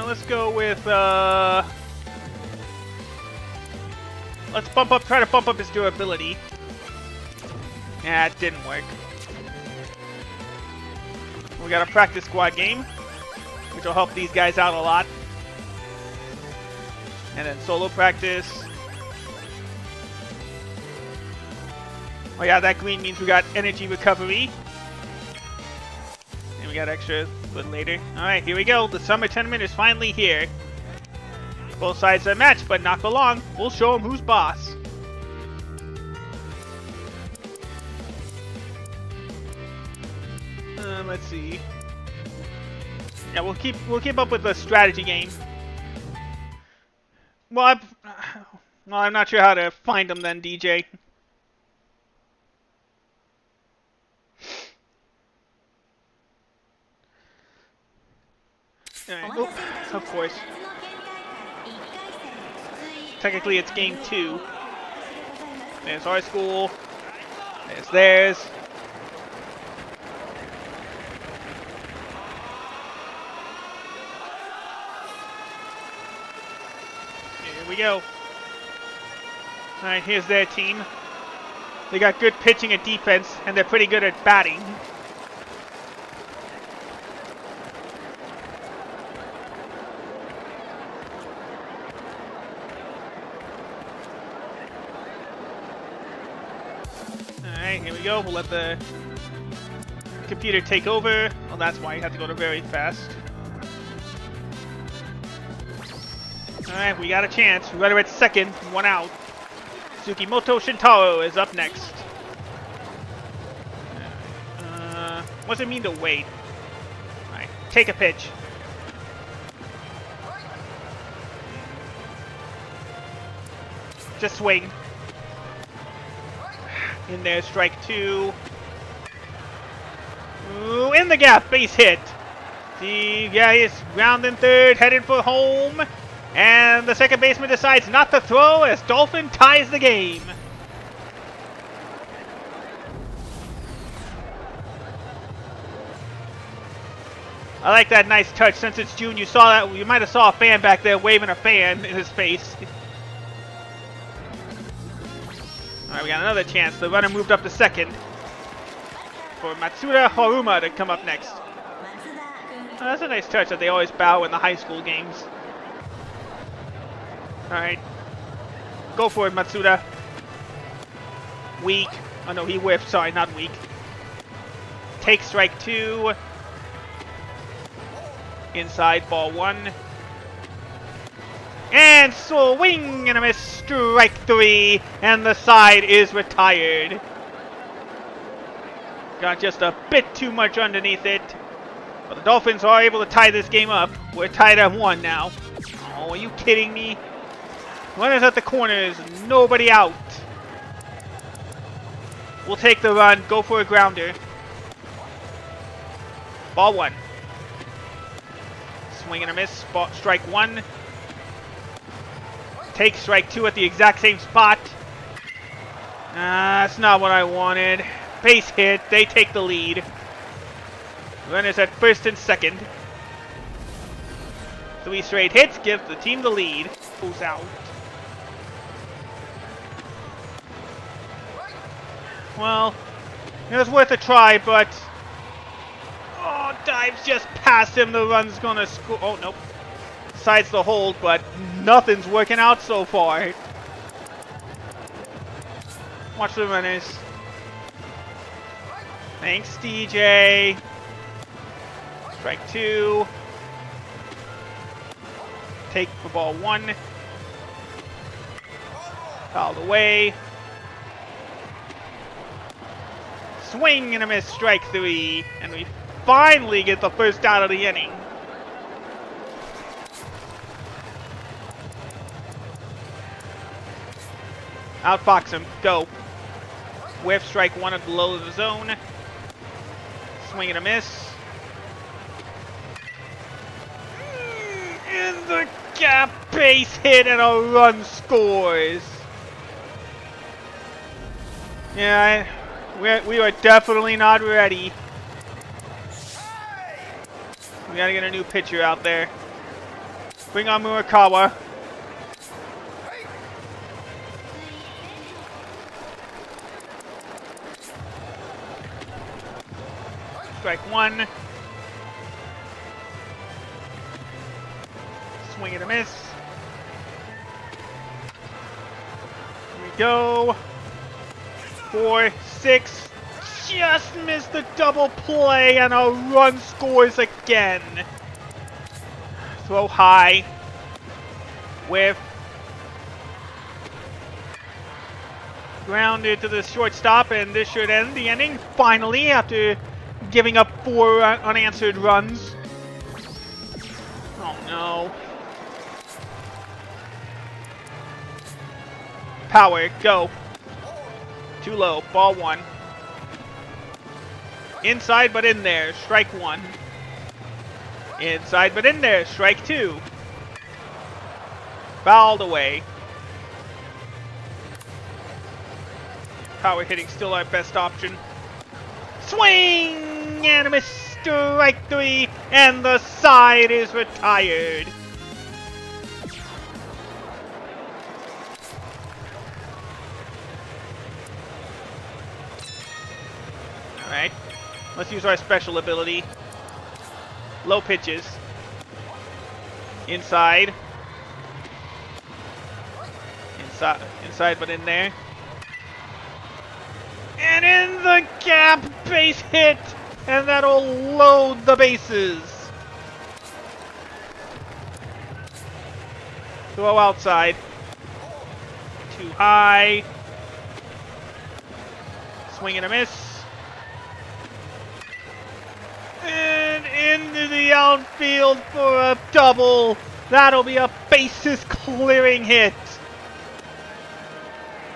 Let's go with let's try to bump up his durability. Yeah, it didn't work. We got a practice squad game, which will help these guys out a lot. And then solo practice. Oh yeah, that green means we got energy recovery. And we got extra for later. Alright, here we go. The summer tournament is finally here. Both sides are matched, but not for long. We'll show them who's boss. Let's see. Yeah, we'll keep up with the strategy game. Well, I'm not sure how to find them then, DJ. Right. Oh, of course. Technically, it's game 2. There's our school. There's theirs. Here we go. Alright, here's their team. They got good pitching and defense, and they're pretty good at batting. Alright, here we go. We'll let the computer take over. Well, that's why you have to go to very fast. Alright, we got a chance. Runner at second, 1 out. Tsukimoto Shintaro is up next. What does it mean to wait? Alright, take a pitch. Just swing. In there, strike 2. Ooh, in the gap, base hit. The guy is rounding third, headed for home. And the second baseman decides not to throw as Dolphin ties the game. I like that nice touch. Since it's June, you saw that. You might have saw a fan back there waving a fan in his face. All right, we got another chance. The runner moved up to second for Matsuda Haruma to come up next. Oh, that's a nice touch that they always bow in the high school games. Alright. Go for it, Matsuda. Weak. Oh no, he whiffed. Sorry, not weak. Take strike 2. Inside, ball 1. And swing and a miss. Strike 3. And the side is retired. Got just a bit too much underneath it. But the Dolphins are able to tie this game up. We're tied at 1 now. Oh, are you kidding me? Runners at the corners, nobody out. We'll take the run, go for a grounder. Ball 1. Swing and a miss, strike 1. Take strike 2 at the exact same spot. That's not what I wanted. Base hit, they take the lead. Runners at first and second. 3 straight hits give the team the lead. Who's out? Well, it was worth a try, but... Oh, dives just past him. The run's gonna score. Oh, nope. Decides to hold, but nothing's working out so far. Watch the runners. Thanks, DJ. Strike 2. Take for ball 1. Fouled away. Swing and a miss, strike 3. And we finally get the first out of the inning. Outfox him. Go. Whiff, strike 1 at below the zone. Swing and a miss. In the gap, base hit, and a run scores. Yeah, we are definitely not ready. We gotta get a new pitcher out there. Bring on Murakawa. Strike 1. Swing and a miss. Here we go. 4, 6. Just missed the double play and a run scores again. Throw high. Whiff. Grounded to the shortstop, and this should end the inning finally after giving up 4 unanswered runs. No. Power, go. Too low, ball 1. Inside but in there, strike 1. Inside but in there, strike 2. Fouled away. Power hitting still our best option. Swing and a miss, strike 3, and the side is retired. Alright, let's use our special ability. Low pitches. Inside. Inside but in there. And in the gap, base hit, and that'll load the bases. Throw outside. Too high. Swing and a miss. And into the outfield for a double. That'll be a bases clearing hit.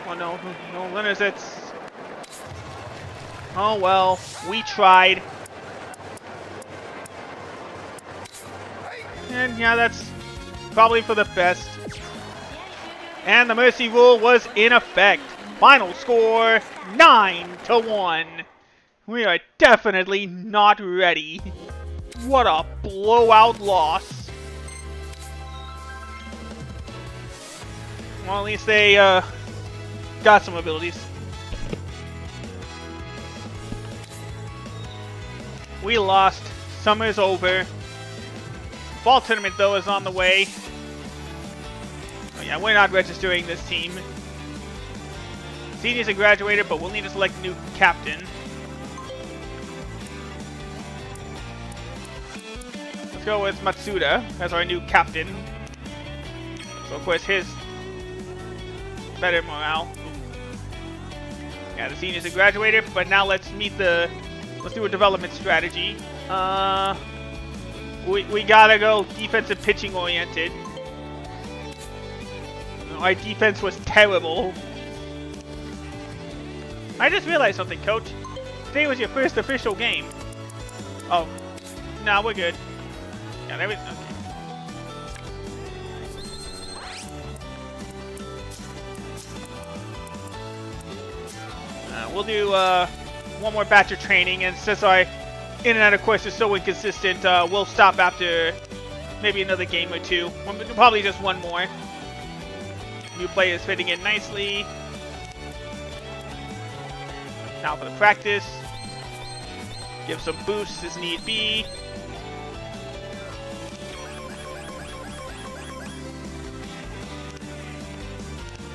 Oh no, no runners, it's... Oh well, we tried. And yeah, that's probably for the best. And the mercy rule was in effect. Final score, 9-1. We are definitely not ready. What a blowout loss. Well, at least they got some abilities. We lost. Summer's over. Fall tournament, though, is on the way. Oh yeah, we're not registering this team. Seniors have graduated, but we'll need to select a new captain. Let's go with Matsuda as our new captain. So, of course, his better morale. Yeah, the seniors have graduated, but now let's do a development strategy. We gotta go defensive pitching oriented. Our defense was terrible. I just realized something, Coach. Today was your first official game. Oh, no, we're good. Yeah, there we go. We'll do one more batch of training, and since our internet, of course, is so inconsistent, we'll stop after maybe another game or two. Probably just one more. New players fitting in nicely. Now for the practice. Give some boosts as need be.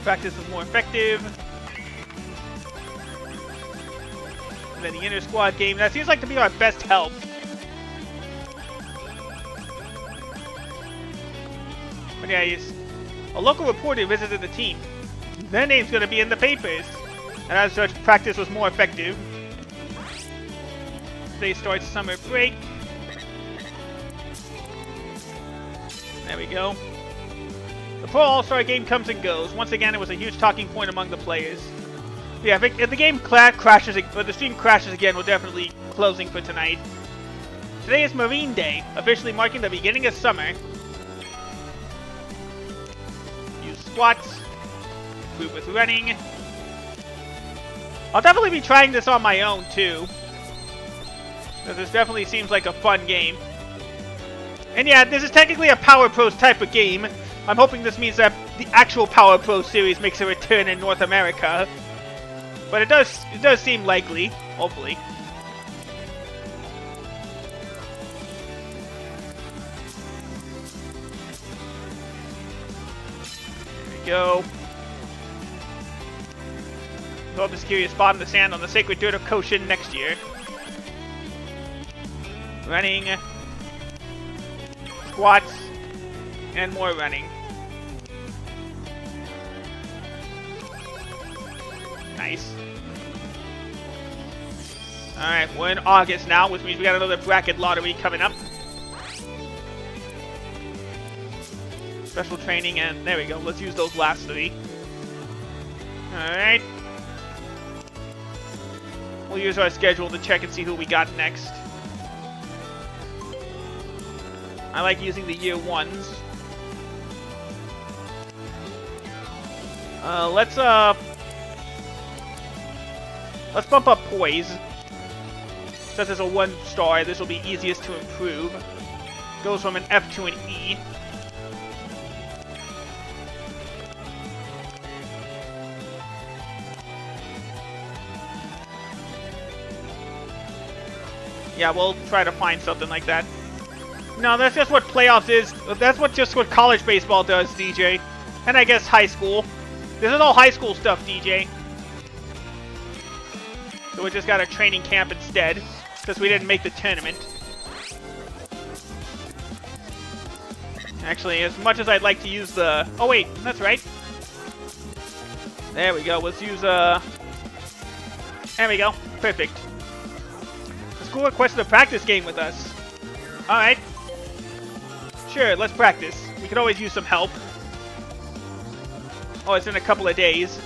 Practice was more effective. And then the inter-squad game. That seems like to be our best help. But yeah, a local reporter visited the team. Their name's going to be in the papers. And as such, practice was more effective. Today starts summer break. There we go. The Pro All-Star game comes and goes. Once again, it was a huge talking point among the players. Yeah, if the game crashes, or the stream crashes again, we're definitely closing for tonight. Today is Marine Day, officially marking the beginning of summer. Use squats. Improve with running. I'll definitely be trying this on my own, too. Because this definitely seems like a fun game. And yeah, this is technically a Power Pros type of game. I'm hoping this means that the actual Power Pro series makes a return in North America. But it does seem likely, hopefully. There we go. Throw the security spot in the sand on the sacred dirt of Koshin next year. Running. Squats. And more running. Nice. Alright, we're in August now, which means we got another bracket lottery coming up. Special training, and there we go. Let's use those last 3. Alright. We'll use our schedule to check and see who we got next. I like using the year 1s. Let's bump up poise. Since it's a 1-star, this will be easiest to improve. Goes from an F to an E. Yeah, we'll try to find something like that. No, that's just what playoffs is. That's just what college baseball does, DJ. And I guess high school. This is all high school stuff, DJ. So we just got a training camp instead, because we didn't make the tournament. Actually, as much as I'd like to use the... Oh wait, that's right. There we go, let's use There we go, perfect. The school requested a practice game with us. Alright. Sure, let's practice. We could always use some help. Oh, it's in a couple of days.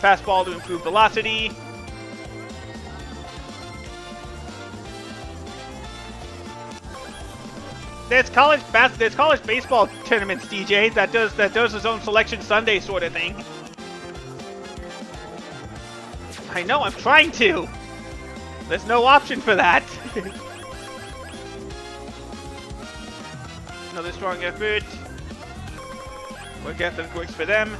Fastball to improve velocity. There's college baseball tournaments, DJ, that does its own selection Sunday sort of thing. I know, I'm trying to. There's no option for that. Another strong effort. Work ethic works for them.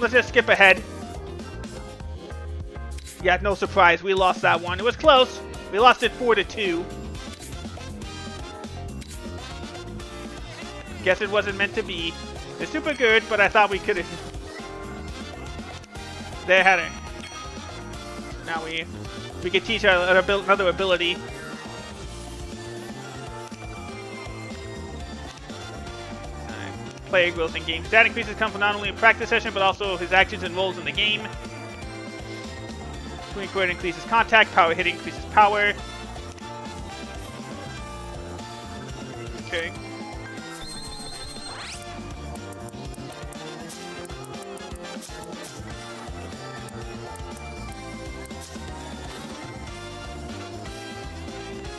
Let's just skip ahead. Yeah, no surprise. We lost that one. It was close. We lost it 4-2. Guess it wasn't meant to be. They're super good, but I thought we could have... They had it. Now we could teach another ability. Player growth in game. Stat increases come from not only a practice session, but also his actions and roles in the game. Swing forward increases contact, power hitting increases power. Okay.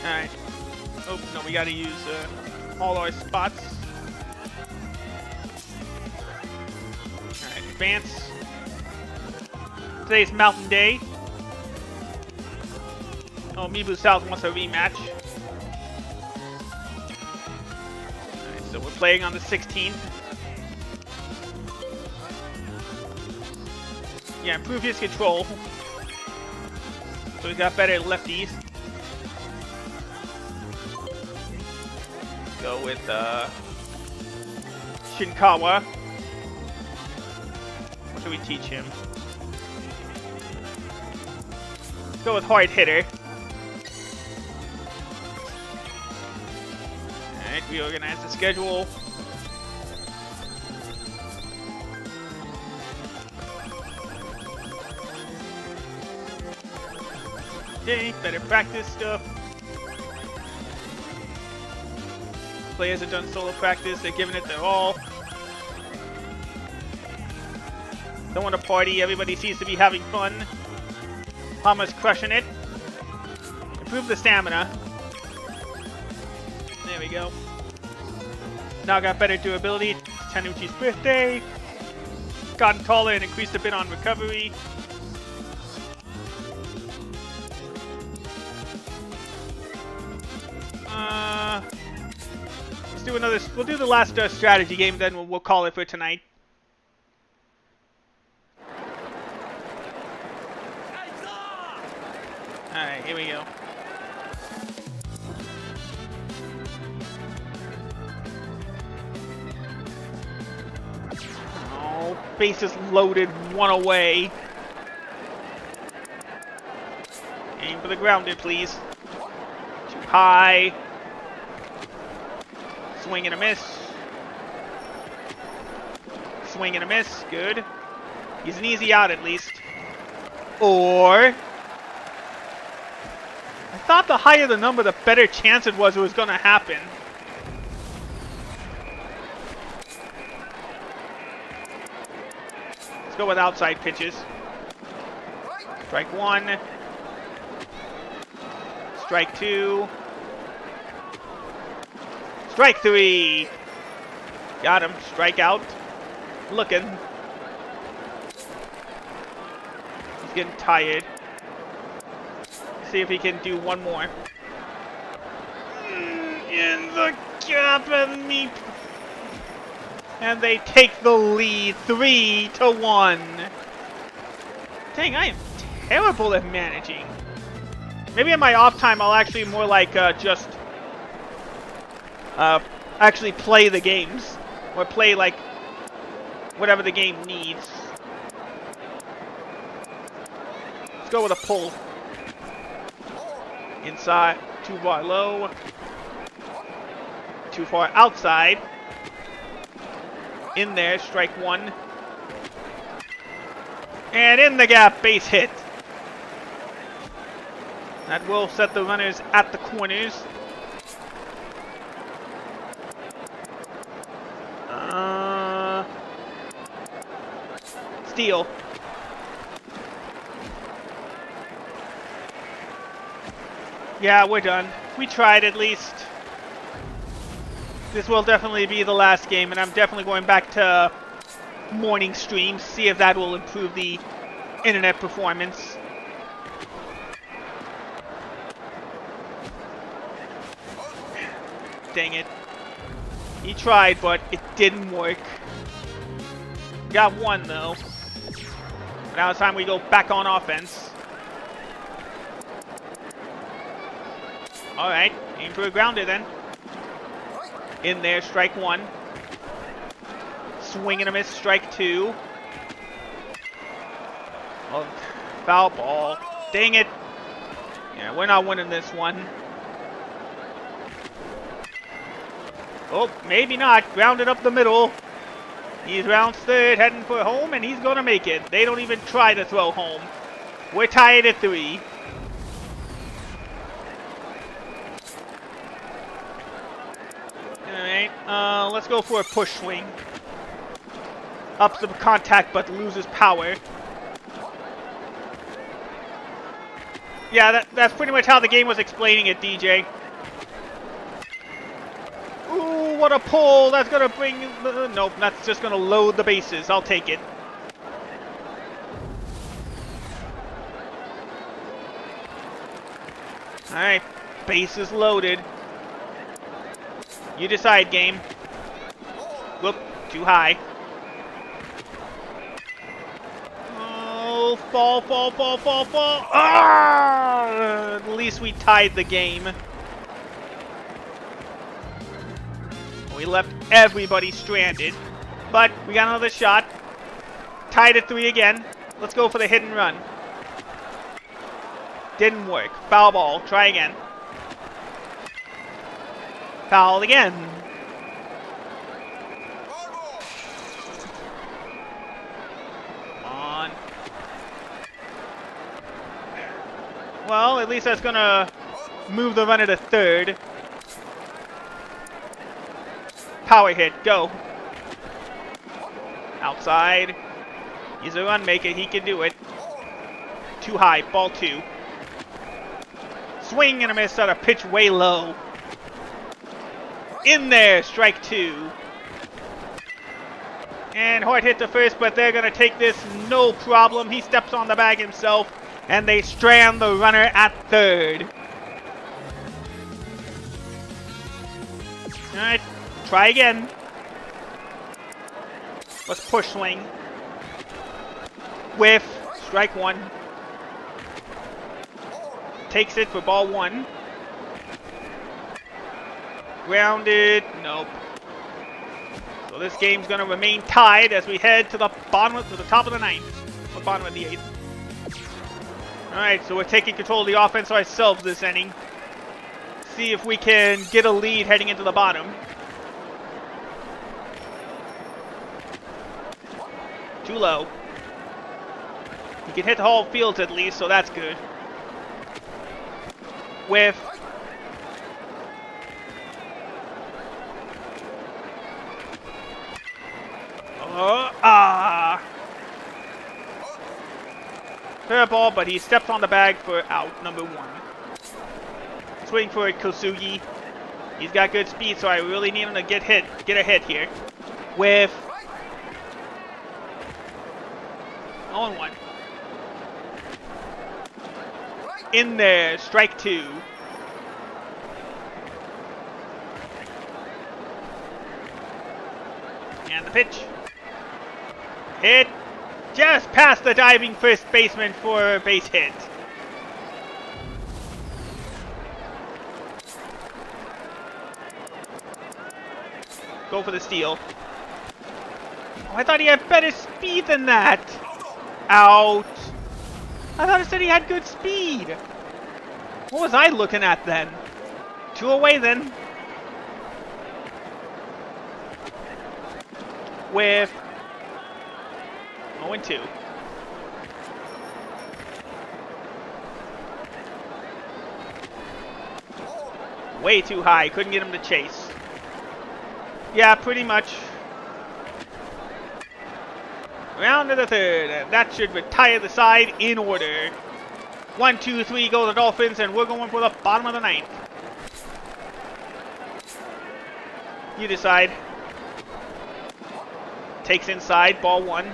Alright. Oh, no, we gotta use all our spots. Alright, advance. Today's Mountain Day. Oh, Mibu South wants a rematch. Alright, so we're playing on the 16th. Yeah, improve his control. So he's got better lefties. Go with Shinkawa. What should we teach him? Let's go with hard hitter. Alright, reorganize the schedule. Okay, better practice stuff. Players have done solo practice, they're giving it their all. Don't want to party, everybody seems to be having fun. Hama's crushing it. Improve the stamina. There we go. Now got better durability. It's Tanuchi's birthday. Gotten taller and increased a bit on recovery. Let's do another. We'll do the last strategy game, then we'll call it for tonight. Alright, here we go. Oh, bases loaded, one away. Aim for the grounder, please. Too high. Swing and a miss. Swing and a miss. Good. He's an easy out at least. Or... I thought the higher the number, the better chance it was going to happen. Let's go with outside pitches. Strike 1. Strike 2. Strike 3. Got him. Strike out. Looking. He's getting tired. See if he can do one more. In the gap and me. And they take the lead 3-1. Dang, I am terrible at managing. Maybe in my off time I'll actually more like just actually play the games. Or play like whatever the game needs. Let's go with a pull. Inside, too far low. Too far outside. In there, strike 1. And in the gap, base hit. That will set the runners at the corners. Steal. Yeah, we're done. We tried at least. This will definitely be the last game, and I'm definitely going back to morning streams, see if that will improve the internet performance. Dang it. He tried, but it didn't work. Got one, though. Now it's time we go back on offense. Alright, aim for a grounder then. In there, strike 1. Swing and a miss, strike 2. Oh, foul ball. Dang it. Yeah, we're not winning this one. Oh, maybe not. Grounded up the middle. He's rounds third, heading for home, and he's going to make it. They don't even try to throw home. We're tied at 3. Alright, let's go for a push swing. Ups the contact, but loses power. Yeah, that's pretty much how the game was explaining it, DJ. Ooh, what a pull! That's gonna bring the... Nope, that's just gonna load the bases. I'll take it. Alright, bases loaded. You decide, game. Whoop, too high. Oh, fall. Ah! At least we tied the game. We left everybody stranded. But we got another shot. Tied at 3 again. Let's go for the hit and run. Didn't work. Foul ball. Try again. Fouled again. On. Well, at least that's gonna move the runner to third. Power hit. Go. Outside. He's a run maker. He can do it. Too high. Ball 2. Swing and a miss on a pitch way low. In there, strike 2. And Hort hit to first, but they're going to take this no problem. He steps on the bag himself, and they strand the runner at third. Alright, try again. Let's push swing. Whiff, strike 1. Takes it for ball 1. Grounded. Nope. So this game's going to remain tied as we head to the top of the 9th. Or bottom of the 8th. Alright, so we're taking control of the offense ourselves this inning. See if we can get a lead heading into the bottom. Too low. He can hit the whole field at least, so that's good. Whiff. Fair ball, but he stepped on the bag for out number 1. Just waiting for Kosugi. He's got good speed, so I really need him to get a hit here. Whiff. 0-1. In there, strike 2. And the pitch. Hit just past the diving first baseman for a base hit. Go for the steal. Oh, I thought he had better speed than that. Out. I thought it said he had good speed. What was I looking at then? 2 away then. With 0-2. Way too high. Couldn't get him to chase. Yeah, pretty much. Round to the 3rd. That should retire the side in order. 1, 2, 3 go the Dolphins, and we're going for the bottom of the 9th. You decide. Takes inside, ball 1.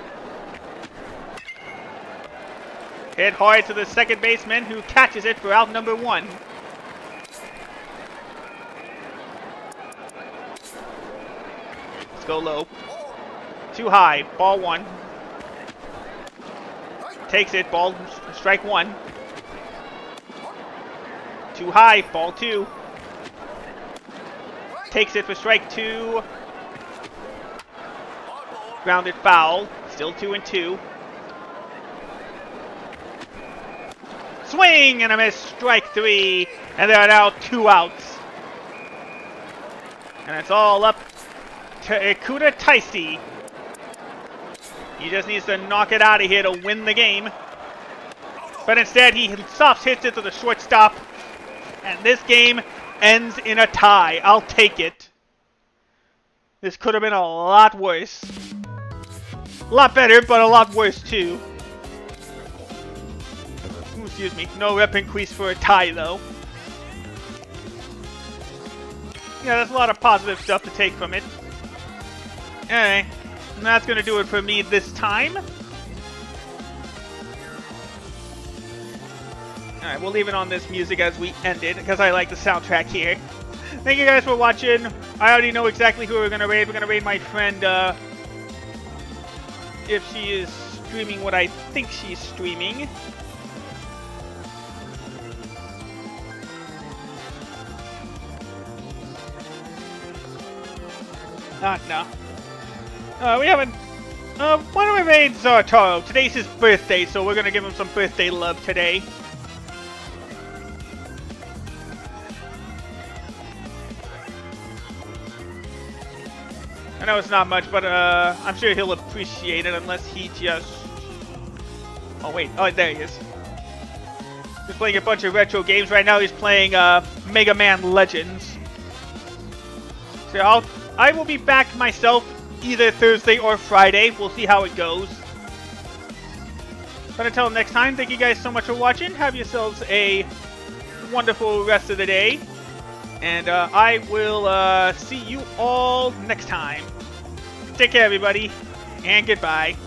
Hit hard to the second baseman, who catches it for out number 1. Let's go low. Too high, ball 1. Takes it, ball, strike 1. Too high, ball 2. Takes it for strike 2. Grounded foul. Still 2-2. Swing and a miss. Strike 3. And there are now 2 outs. And it's all up to Ikuta Taisi. He just needs to knock it out of here to win the game. But instead, he soft hits it to the shortstop. And this game ends in a tie. I'll take it. This could have been a lot worse. A lot better, but a lot worse too. Ooh, excuse me. No rep increase for a tie, though. Yeah, that's a lot of positive stuff to take from it. Alright. And that's going to do it for me this time. Alright, we'll leave it on this music as we end it, because I like the soundtrack here. Thank you guys for watching. I already know exactly who we're going to raid. We're going to raid my friend, if she is streaming what I think she's streaming. No. We haven't... one of my raids, Taro. Today's his birthday, so we're gonna give him some birthday love today. I know it's not much, but I'm sure he'll appreciate it unless he just... Oh, wait. Oh, there he is. He's playing a bunch of retro games. Right now he's playing Mega Man Legends. So I will be back myself either Thursday or Friday. We'll see how it goes. But until next time, thank you guys so much for watching. Have yourselves a wonderful rest of the day. And I will see you all next time. Take care, everybody, and goodbye.